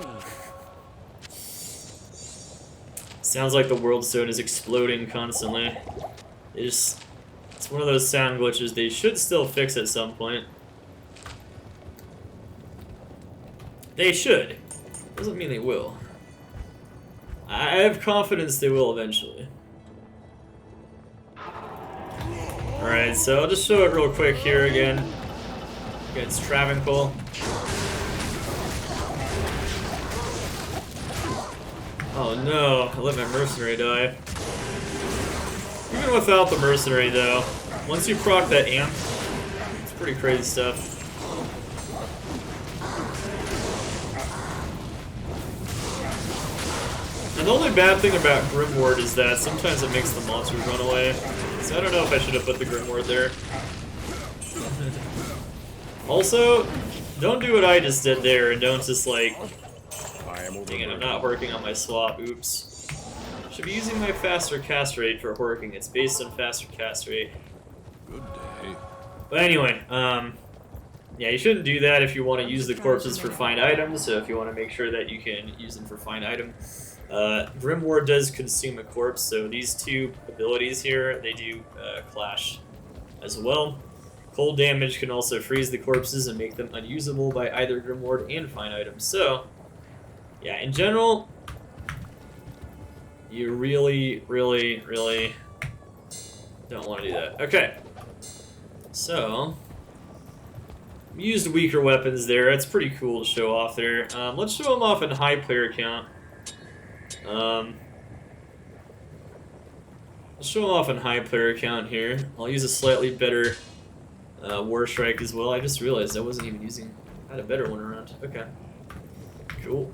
Sounds like the world stone is exploding constantly. It's one of those sound glitches they should still fix at some point. They should. Doesn't mean they will. I have confidence they will eventually. Alright, so I'll just show it real quick here again. Against Travancore. Oh no, I let my Mercenary die. Even without the Mercenary though, once you proc that amp, it's pretty crazy stuff. And the only bad thing about Grimward is that sometimes it makes the monsters run away. So I don't know if I should have put the Grimward there. Also, don't do what I just did there and don't just like... Dang it, I'm not working on my swap, oops. Should be using my faster cast rate for working. It's based on faster cast rate. Good day. But anyway, yeah, you shouldn't do that if you want to use the corpses for find items, so if you want to make sure that you can use them for find item. Grimward does consume a corpse, so these 2 abilities here, they do clash as well. Cold damage can also freeze the corpses and make them unusable by either Grimward and find items. So, yeah, in general, you really, really, really don't want to do that. Okay, so used weaker weapons there. It's pretty cool to show off there. Let's show them off in high player count. Let's show them off in high player count here. I'll use a slightly better War Strike as well. I just realized I wasn't even using... I had a better one around. Okay. Cool.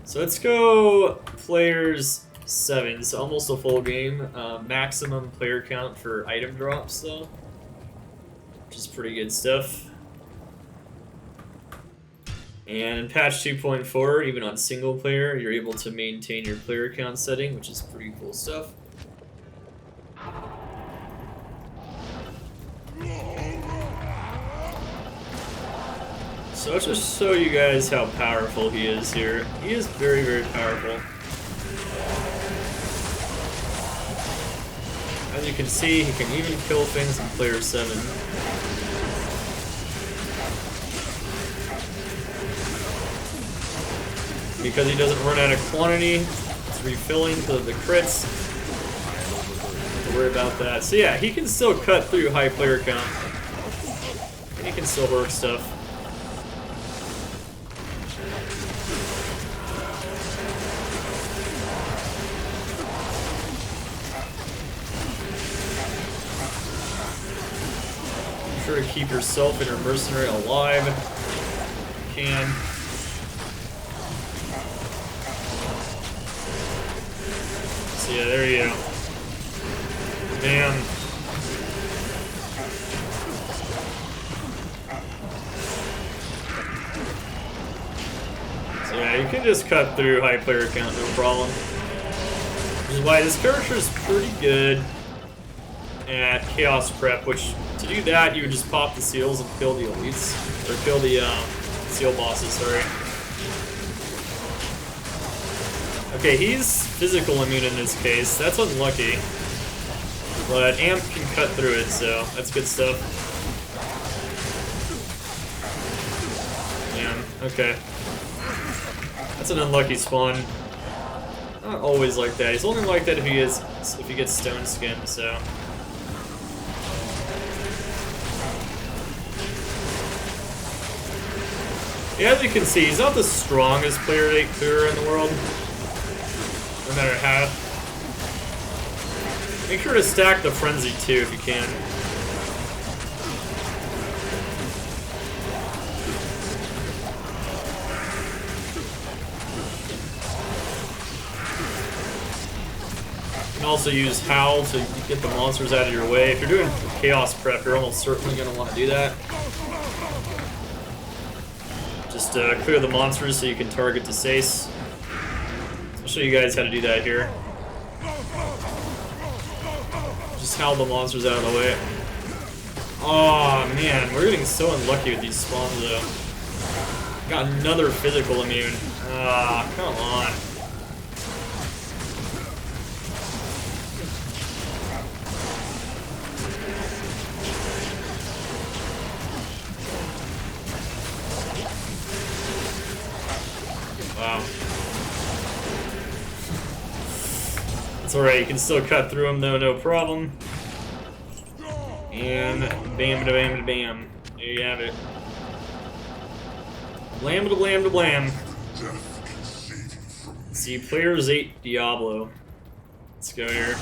So let's go players 7, so almost a full game. Maximum player count for item drops though, which is pretty good stuff. And in patch 2.4, even on single player, you're able to maintain your player count setting, which is pretty cool stuff. So let's just show you guys how powerful he is here. He is very, very powerful. As you can see, he can even kill things in player 7. Because he doesn't run out of quantity, it's refilling the crits. Don't worry about that. So yeah, he can still cut through high player count. And he can still work stuff. Be sure to keep yourself and your mercenary alive if you can. So yeah, there you go. Damn. So yeah, you can just cut through high player count, no problem. Which is why this character is pretty good at chaos prep, which to do that you would just pop the seals and kill the elites, or kill the seal bosses, sorry. Okay, he's physical immune in this case. That's unlucky. But Amp can cut through it, so that's good stuff. Man, okay. That's an unlucky spawn. Not always like that. He's only like that if he gets stone skin, so. Yeah, as you can see, he's not the strongest player rate clearer in the world. No matter how. Make sure to stack the frenzy too if you can. You can also use Howl to get the monsters out of your way. If you're doing Chaos Prep, you're almost certainly going to want to do that. Just clear the monsters so you can target the Sace. I'll show you guys how to do that here. Just howl the monsters out of the way. Oh man, we're getting so unlucky with these spawns though. Got another physical immune. Ah, come on. Wow. It's alright, you can still cut through them though, no problem. And bam da bam da bam. There you have it. Blam da blam da blam. See, players 8 Diablo. Let's go here.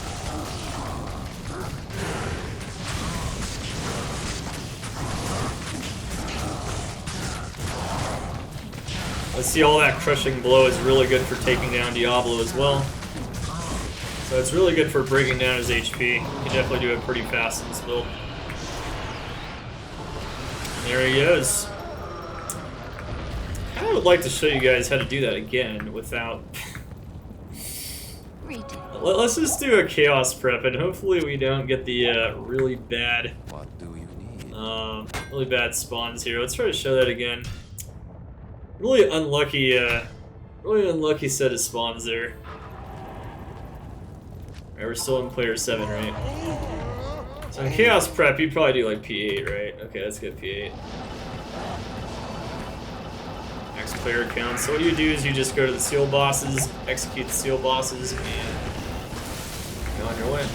Let's see, all that crushing blow is really good for taking down Diablo as well. So it's really good for breaking down his HP. You can definitely do it pretty fast in this build. And there he goes. I would like to show you guys how to do that again without... Let's just do a Chaos Prep and hopefully we don't get the really bad... What do you need? Really bad spawns here. Let's try to show that again. Really unlucky set of spawns there. Alright, we're still in player 7, right? So in Chaos Prep, you'd probably do like P8, right? Okay, let's get P8. Max player count. So what you do is you just go to the seal bosses, execute the seal bosses, and go on your way.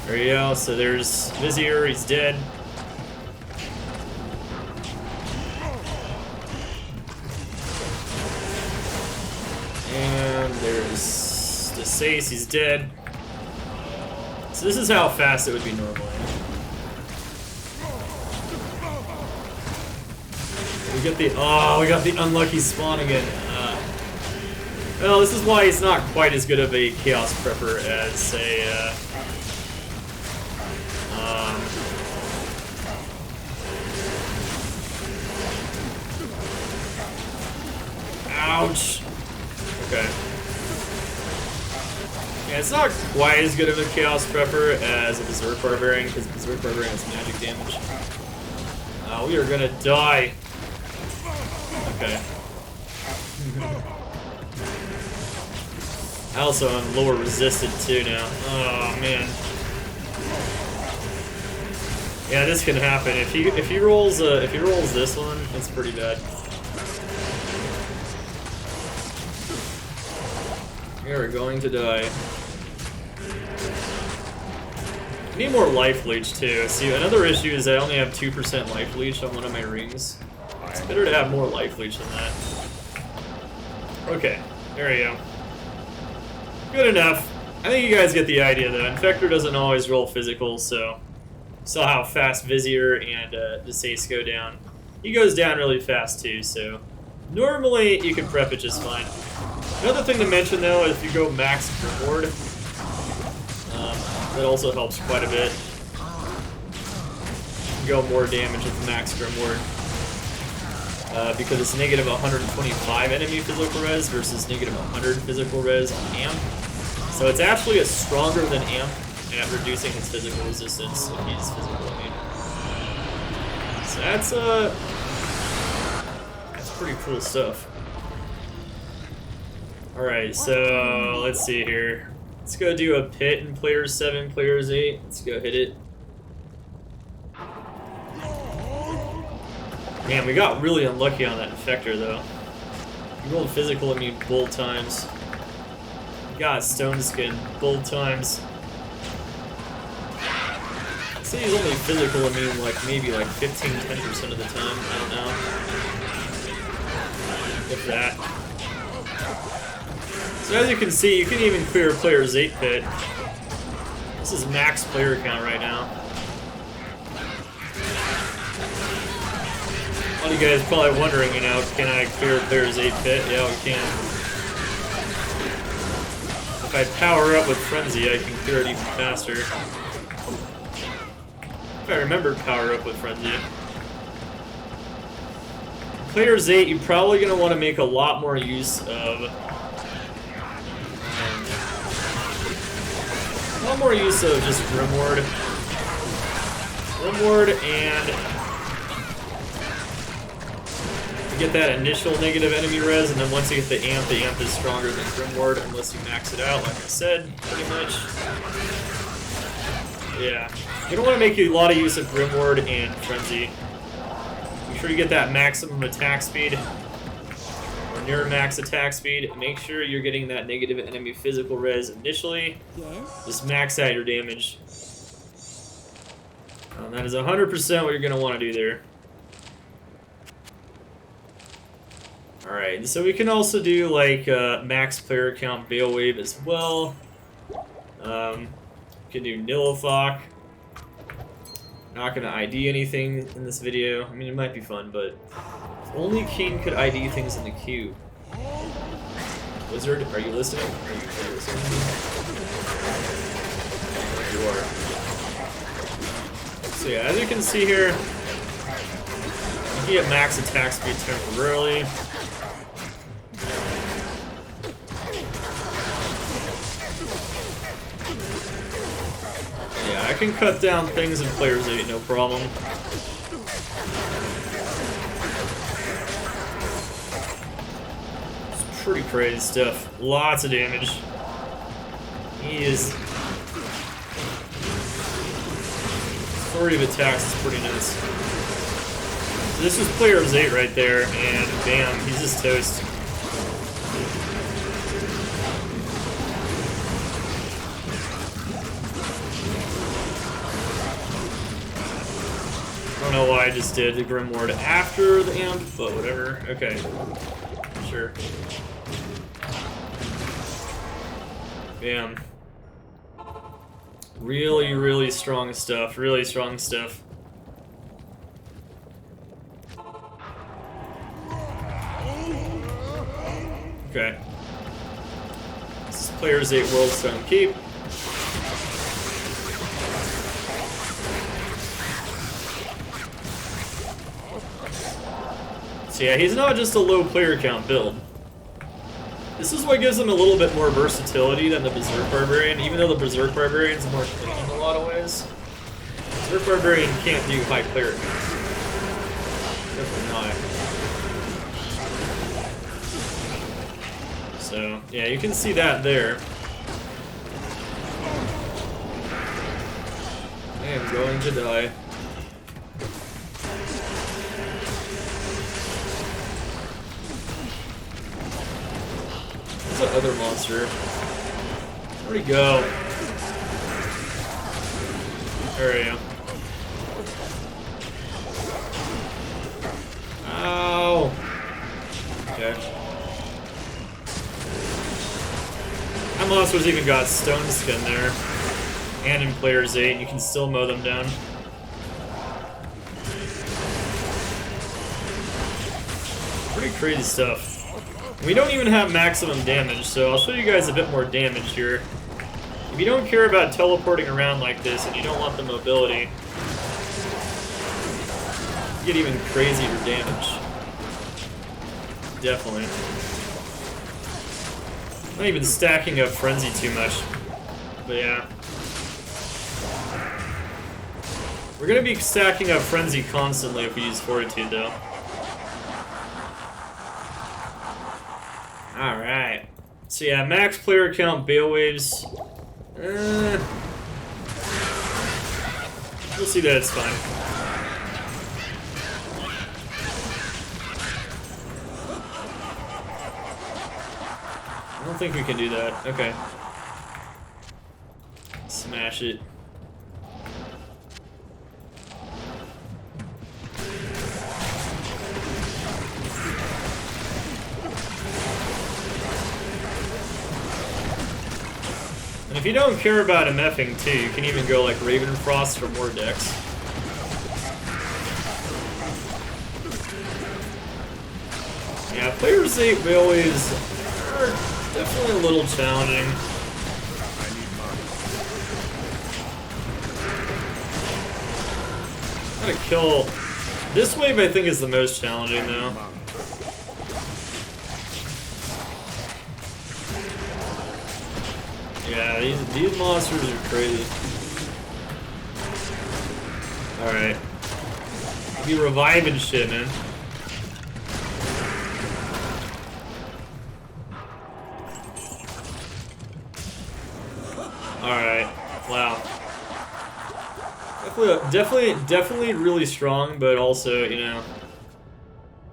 There you go. So there's Vizier, he's dead. And there's the Sace, he's dead. So this is how fast it would be normally. We got the unlucky spawn again. Well, this is why he's not quite as good of a Chaos Prepper as, say, ouch. Okay. Yeah, it's not quite as good of a Chaos Prepper as a Berserk Barbarian, because Berserk Barbarian has magic damage. We are gonna die. Okay. I also am lower resisted too now. Oh man. Yeah, this can happen. If he rolls this one, it's pretty bad. You're going to die. I need more life leech too. See, another issue is I only have 2% life leech on one of my rings. It's better to have more life leech than that. Okay, there we go. Good enough. I think you guys get the idea though. Infector doesn't always roll physical, so you saw how fast Vizier and the Sace go down. He goes down really fast too, so normally you can prep it just fine. Another thing to mention though, if you go max reward, that also helps quite a bit. You go more damage with max Grimward. Because it's negative 125 enemy physical res versus negative 100 physical res on Amp. So it's actually stronger than Amp at reducing his physical resistance if he's physical immune. So that's pretty cool stuff. Alright, so let's see here. Let's go do a pit in players 7, players 8. Let's go hit it. Man, we got really unlucky on that infector though. We rolled physical immune both times. We got stone skin both times. I'd say he's only physical immune like maybe like 15-10% of the time. I don't know. If that. So as you can see, you can even clear a player's 8 pit. This is max player count right now. A lot of you guys probably wondering, you know, can I clear a player's 8 pit? Yeah, we can. If I power up with Frenzy, I can clear it even faster. If I remember power up with Frenzy. Players 8, you're probably going to want to make a lot more use of just Grimward. And to get that initial negative enemy res, and then once you get the amp is stronger than Grimward unless you max it out, like I said, pretty much. Yeah. You don't want to make a lot of use of Grimward and Frenzy. Make sure you get that maximum attack speed, or near max attack speed. Make sure you're getting that negative enemy physical res initially. Yes. Just max out your damage. That is 100% what you're going to want to do there. Alright, so we can also do like max player count Veil Wave as well. We can do Nilithok. Not going to ID anything in this video. I mean, it might be fun, but if only King could ID things in the queue. Wizard, are you listening? Are you listening? You are. So yeah, as you can see here, you can get max attack speed temporarily. Yeah, I can cut down things in players 8, no problem. It's pretty crazy stuff. Lots of damage. He is... Story of attacks is pretty nuts. So this was players 8 right there, and bam, he's just toast. I don't know why I just did the Grimward after the amp, but whatever. Okay. Sure. Bam. Really, really strong stuff. Really strong stuff. Okay. This is players 8 World Stone Keep. So yeah, he's not just a low player count build. This is what gives him a little bit more versatility than the Berserk Barbarian, even though the Berserk Barbarian is more clean in a lot of ways. Berserk Barbarian can't do high player count. Definitely not. So, yeah, you can see that there. I am going to die. What's that other monster? Where'd he go? There I am. Ow! Okay. That monster's even got stone skin there. And in players 8, you can still mow them down. Pretty crazy stuff. We don't even have maximum damage, so I'll show you guys a bit more damage here. If you don't care about teleporting around like this and you don't want the mobility, you get even crazier damage. Definitely. Not even stacking up Frenzy too much, but yeah. We're gonna be stacking up Frenzy constantly if we use Fortitude though. Alright. So yeah, max player count, Bale Waves. We'll see that it's fine. I don't think we can do that. Okay. Smash it. And if you don't care about MFing too, you can even go like Ravenfrost for more decks. Yeah, players 8 Baleways are definitely a little challenging. Gotta kill. This wave I think is the most challenging though. Yeah, these monsters are crazy. Alright. Be reviving shit, man. Alright. Wow. Definitely really strong, but also, you know,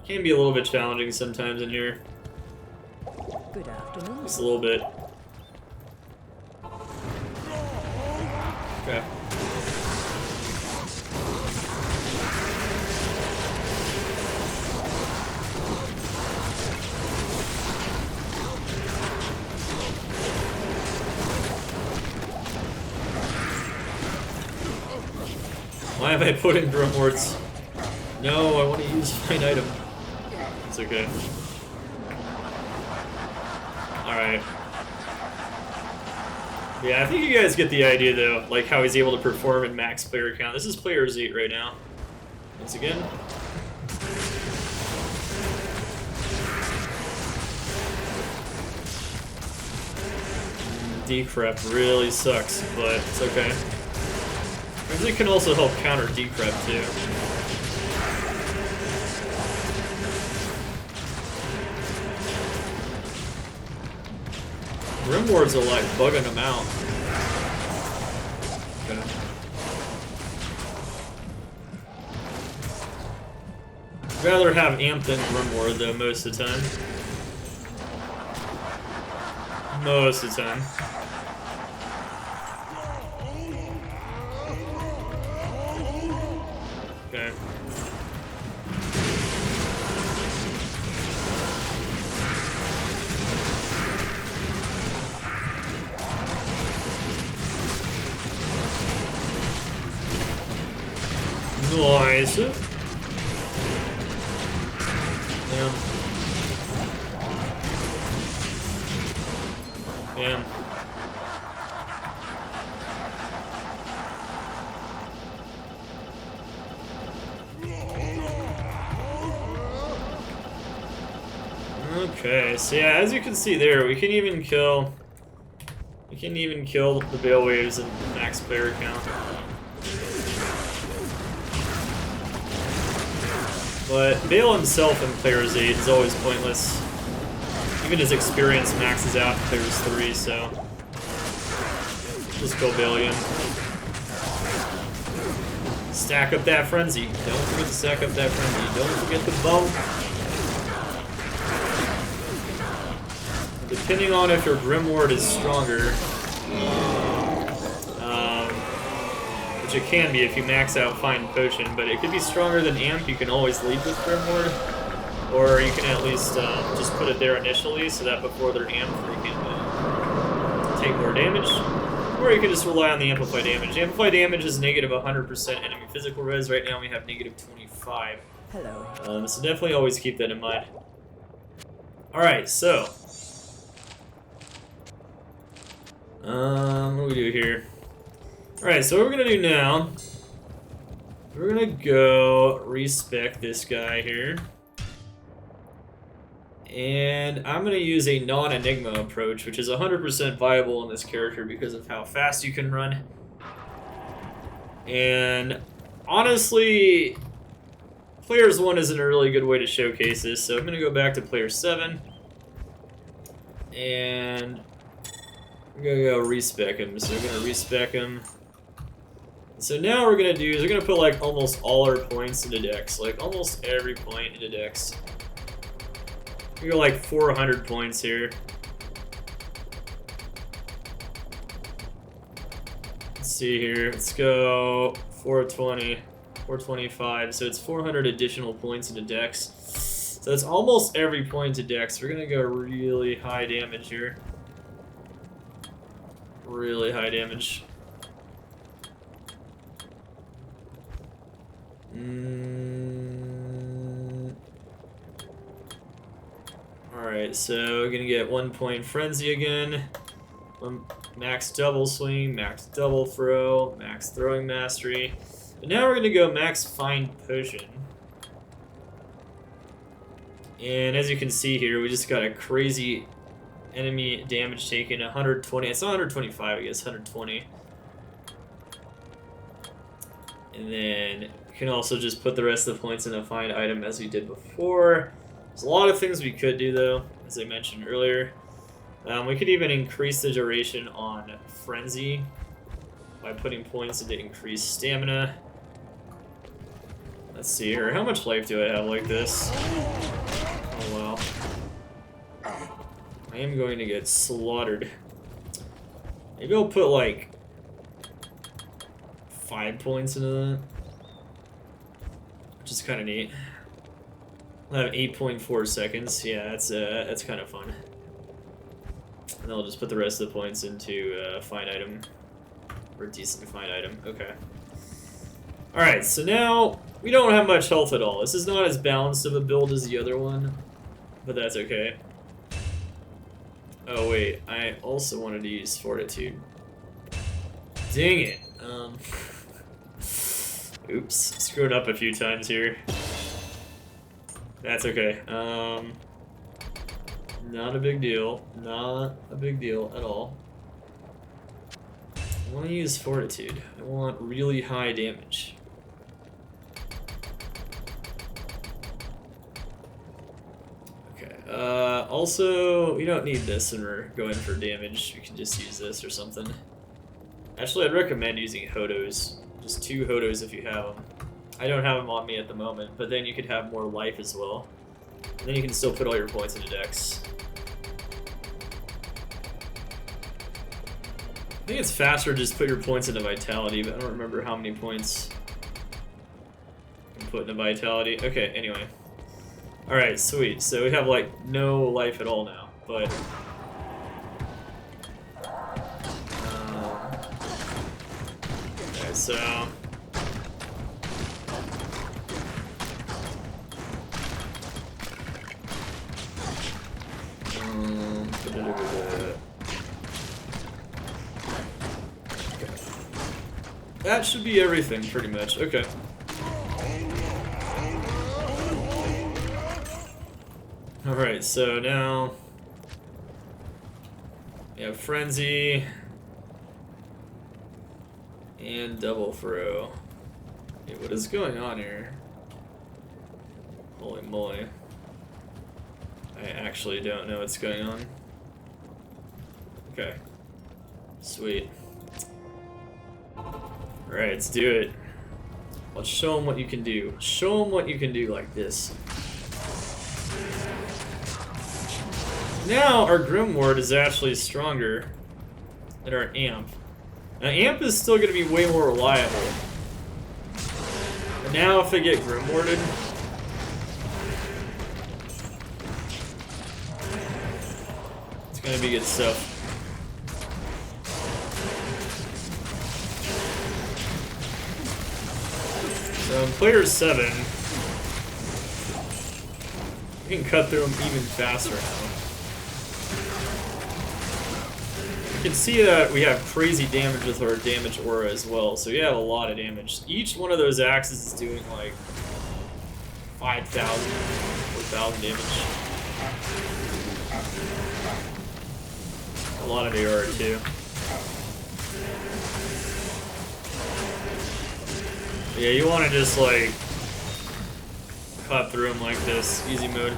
can be a little bit challenging sometimes in here. Good afternoon. Just a little bit. Okay. Why have I put in Grumwards? No, I want to use fine item. It's okay. Alright. Yeah, I think you guys get the idea though, like how he's able to perform in max player count. This is player's 8 right now. Once again. Decrep really sucks, but it's okay. It can also help counter Decrep too. Grimwards are like bugging them out. Okay. I'd rather have Amp than Grimward though most of the time. Most of the time. Okay. Nice. Yeah. Yeah. Okay, so yeah, as you can see there, we can even kill the Bale Waves and max player count. But Bale himself in player's 8 is always pointless. Even his experience maxes out in player's 3, so just kill Bale again. Stack up that frenzy. Don't forget to stack up that frenzy. Don't forget the bump. Depending on if your Grimward is stronger, which it can be if you max out Fine Potion, but it could be stronger than Amp. You can always lead with Grimward, or you can at least just put it there initially so that before they're amped they can take more damage, or you can just rely on the Amplify damage. Amplify damage is negative 100% enemy physical res. Right now we have negative 25. Hello. So definitely always keep that in mind. Alright, so what do we do here? Alright, so what we're gonna do now, we're gonna go respec this guy here. And I'm gonna use a non-enigma approach, which is 100% viable in this character because of how fast you can run. And honestly, Players 1 isn't a really good way to showcase this, so I'm gonna go back to Player 7. And we're gonna go respec him. So we're gonna respec him. So now what we're gonna do is we're gonna put like almost all our points into Dex, like almost every point into Dex. We go like 400 points here. Let's see here. Let's go 420, 425. So it's 400 additional points into Dex. So it's almost every point to Dex. We're gonna go really high damage here. Really high damage. Alright, so we're gonna get 1 point Frenzy again. Max double swing, max double throw, max throwing mastery. And now we're gonna go max find potion. And as you can see here, we just got a crazy enemy damage taken, 120. It's not 125, I guess, 120. And then you can also just put the rest of the points in a find item as we did before. There's a lot of things we could do though, as I mentioned earlier. We could even increase the duration on Frenzy by putting points into increased stamina. Let's see here. How much life do I have like this? Oh wow. I am going to get slaughtered. Maybe I'll put like 5 points into that, which is kind of neat. I'll have 8.4 seconds. Yeah, that's kind of fun. And then I'll just put the rest of the points into find item, or decent find item. Okay. Alright, so now we don't have much health at all. This is not as balanced of a build as the other one, but that's okay. Oh wait, I also wanted to use Fortitude. Dang it. Oops, screwed up a few times here. That's okay. Not a big deal. Not a big deal at all. I want to use Fortitude. I want really high damage. Okay. Also, we don't need this when we're going for damage. We can just use this or something. Actually, I'd recommend using Hodos. Just 2 Hodos if you have them. I don't have them on me at the moment, but then you could have more life as well. And then you can still put all your points into Dex. I think it's faster to just put your points into Vitality, but I don't remember how many points you can put into Vitality. Okay, anyway. Alright, sweet. So we have like no life at all now, but... okay, so... that should be everything, pretty much. Okay. Alright, so now... we have Frenzy... and Double Throw. Hey, what is going on here? Holy moly. I actually don't know what's going on. Okay. Sweet. Alright, let's do it. Let's show them what you can do. Show them what you can do like this. Now our Grim Ward is actually stronger than our Amp. Now Amp is still going to be way more reliable. But now if I get Grim Warded, it's going to be good stuff. So in player 7, we can cut through them even faster now. You can see that we have crazy damage with our damage aura as well, so we have a lot of damage. Each one of those axes is doing like 5,000, 4,000 damage. A lot of AR too. Yeah, you want to just like cut through them like this, easy mode.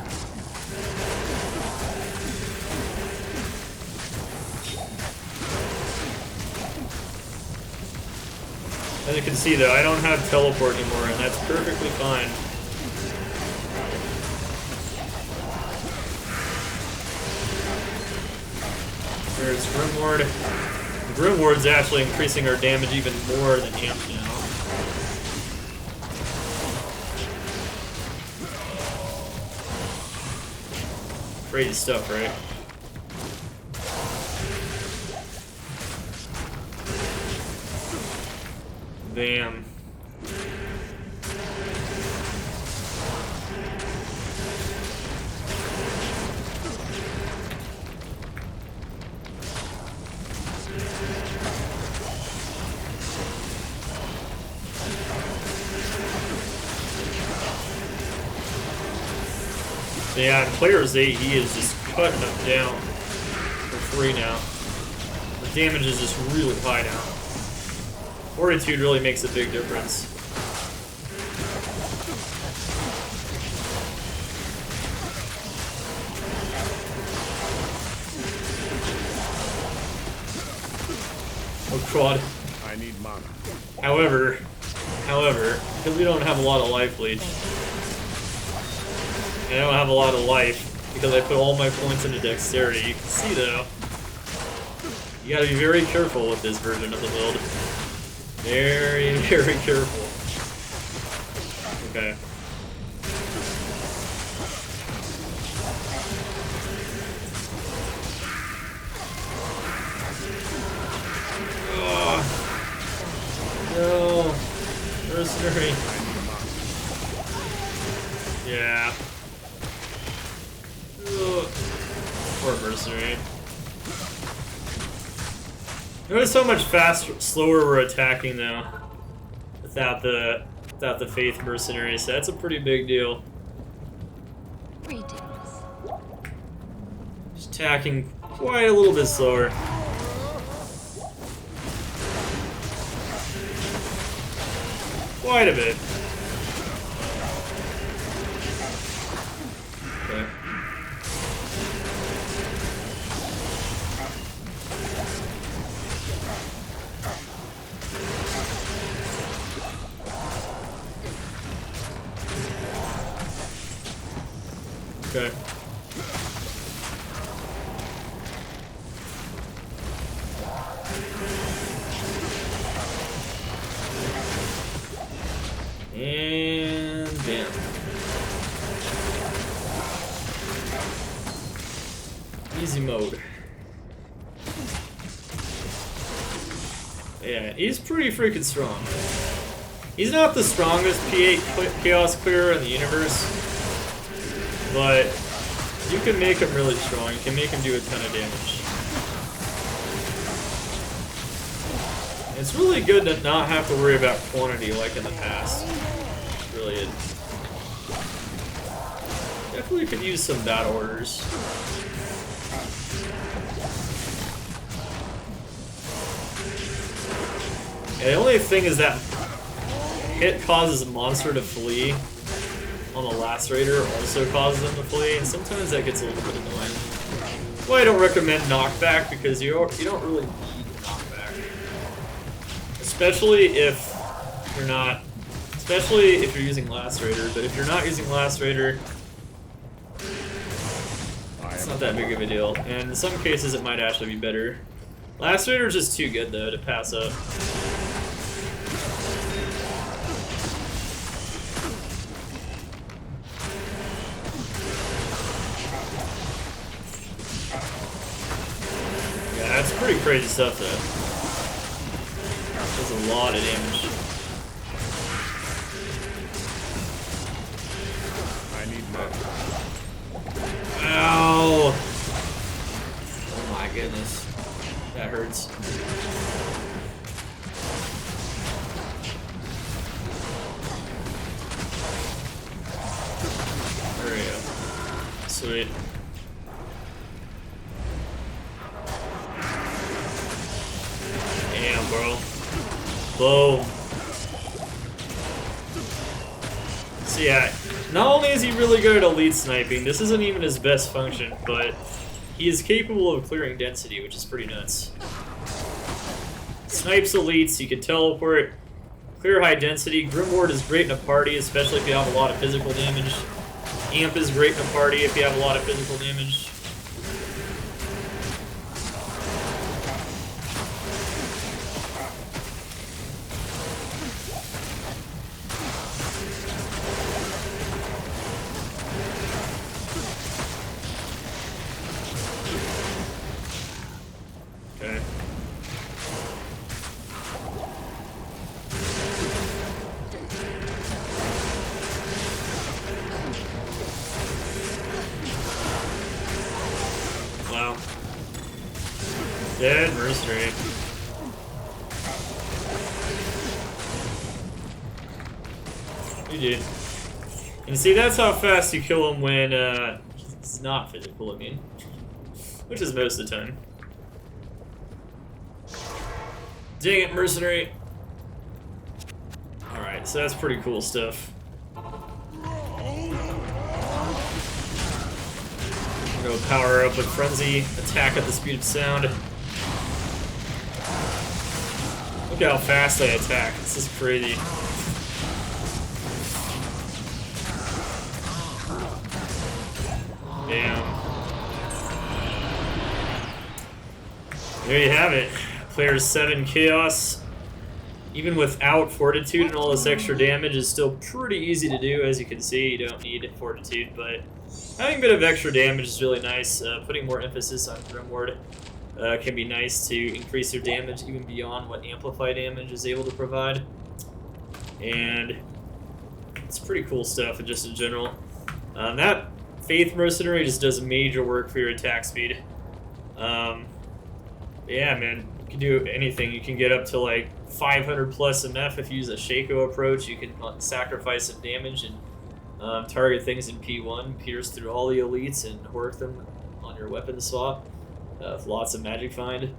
As you can see though, I don't have teleport anymore, and that's perfectly fine. There's Grimward. The Grimward's actually increasing our damage even more than Amp now. Crazy stuff, right? Damn. Yeah, in Player's 8, he is just cutting them down for free now. The damage is just really high now. Fortitude really makes a big difference. Oh god. I need mana. However, because we don't have a lot of life leech. And I don't have a lot of life because I put all my points into dexterity. You can see though, you gotta be very careful with this version of the build. Very, very careful. Okay. No. Mercenary. Yeah. Ugh. Poor Mercenary. Notice how much slower we're attacking though, without the Faith Mercenary. So that's a pretty big deal. Greetings. Just attacking quite a little bit slower. Quite a bit. Okay. Okay. And damn. Easy mode. Yeah, he's pretty freaking strong. He's not the strongest P8 Chaos Clearer in the universe, but you can make him really strong. You can make him do a ton of damage. It's really good to not have to worry about quantity like in the past. It's really good. Definitely could use some battle orders. Yeah, the only thing is that hit causes a monster to flee on the Lacerator also causes them to flee, and sometimes that gets a little bit annoying. Well, I don't recommend knockback because you don't really need knockback. Especially if you're using Lacerator, but if you're not using Lacerator, it's not that big of a deal. And in some cases it might actually be better. Lacerator is just too good though to pass up. Yeah, that's pretty crazy stuff though. Does a lot of damage. I need mana. Ow! Oh my goodness. That hurts. There we go. Sweet. Damn, bro. Boom. So yeah, not only is he really good at elite sniping, this isn't even his best function, but he is capable of clearing density, which is pretty nuts. Snipes elites, he can teleport, Clear high density. Grimward is great in a party, especially if you have a lot of physical damage. Amp is great in a party if you have a lot of physical damage. Okay. Wow. Dead Mercenary. GG. And see, that's how fast you kill him when he's not physical immune. Which is most of the time. Dang it, Mercenary. Alright, so that's pretty cool stuff. Go power up with Frenzy, attack at the speed of sound. Look how fast they attack. This is crazy. Damn. There you have it. Player 7 Chaos. Even without Fortitude and all this extra damage is still pretty easy to do. As you can see, you don't need Fortitude, but having a bit of extra damage is really nice. Putting more emphasis on Grimward can be nice to increase their damage even beyond what Amplify damage is able to provide. And it's pretty cool stuff just in general. That Faith Mercenary just does major work for your attack speed. Yeah, man, you can do anything. You can get up to like 500 plus MF if you use a Shaco approach. You can sacrifice some damage and target things in P1, pierce through all the elites and work them on your weapon swap with lots of Magic Find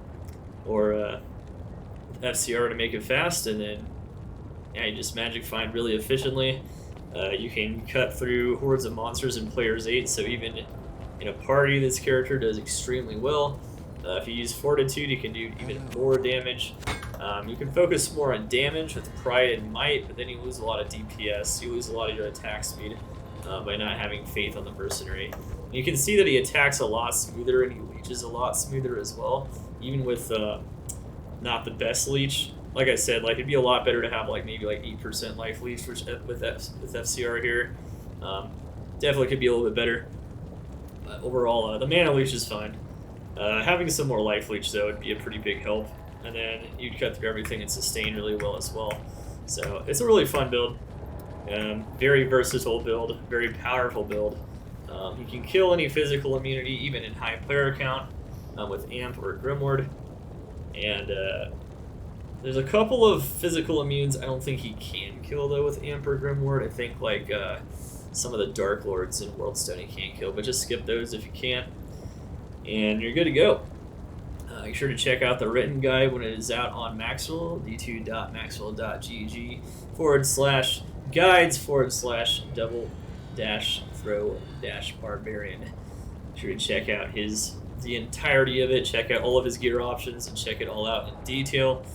or FCR to make it fast, and then yeah, you just Magic Find really efficiently. You can cut through hordes of monsters in Player's 8, so even in a party this character does extremely well. If you use Fortitude, you can do even more damage. You can focus more on damage with Pride and Might, but then you lose a lot of DPS. You lose a lot of your attack speed by not having Faith on the Mercenary. And you can see that he attacks a lot smoother and he leeches a lot smoother as well, even with not the best leech. Like I said, like it'd be a lot better to have like maybe like 8% life leech with FCR here. Definitely could be a little bit better. But overall, the mana leech is fine. Having some more life leech though would be a pretty big help, and then you'd cut through everything and sustain really well as well. So it's a really fun build, very versatile build, very powerful build. You can kill any physical immunity even in high player count with Amp or Grimward, and there's a couple of physical immunes I don't think he can kill though with Amp or Grimward. I think like some of the Dark Lords in Worldstone he can't kill, but just skip those if you can. And you're good to go. Make sure to check out the written guide when it is out on Maxroll, d2.maxroll.gg/guides/double-throw-barbarian. Make sure to check out the entirety of it, check out all of his gear options, and check it all out in detail.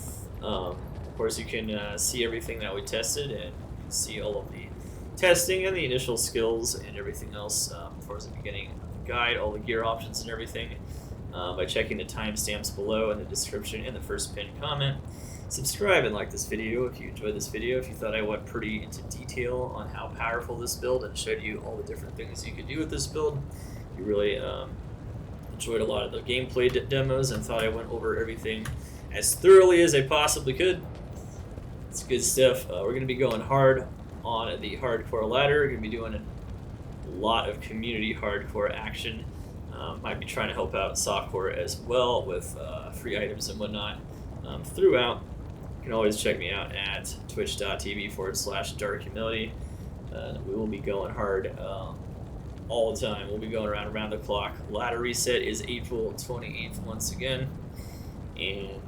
Of course, you can see everything that we tested and see all of the testing and the initial skills and everything else towards the beginning. Guide, all the gear options and everything by checking the timestamps below in the description and the first pinned comment. Subscribe and like this video if you enjoyed this video. If you thought I went pretty into detail on how powerful this build and showed you all the different things you could do with this build, you really enjoyed a lot of the gameplay demos and thought I went over everything as thoroughly as I possibly could. It's good stuff. We're going to be going hard on the hardcore ladder. We're going to be doing a lot of community hardcore action. Might be trying to help out softcore as well with free items and whatnot throughout. You can always check me out at twitch.tv/darkhumility. We will be going hard all the time. We'll be going around the clock. Ladder reset is April 28th once again. And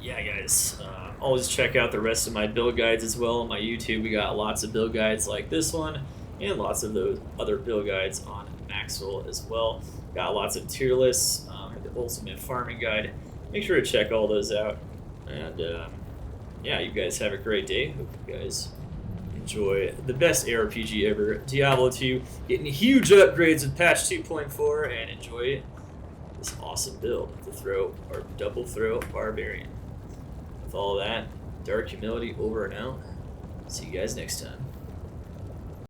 yeah, guys, always check out the rest of my build guides as well on my YouTube. We got lots of build guides like this one and lots of those other build guides on Maxroll as well. Got lots of tier lists, the ultimate farming guide. Make sure to check all those out. And yeah, you guys have a great day. Hope you guys enjoy the best ARPG ever, Diablo 2, getting huge upgrades with patch 2.4, and enjoy this awesome build, the throw, or double throw Barbarian. With all that, Dark Humility over and out. See you guys next time.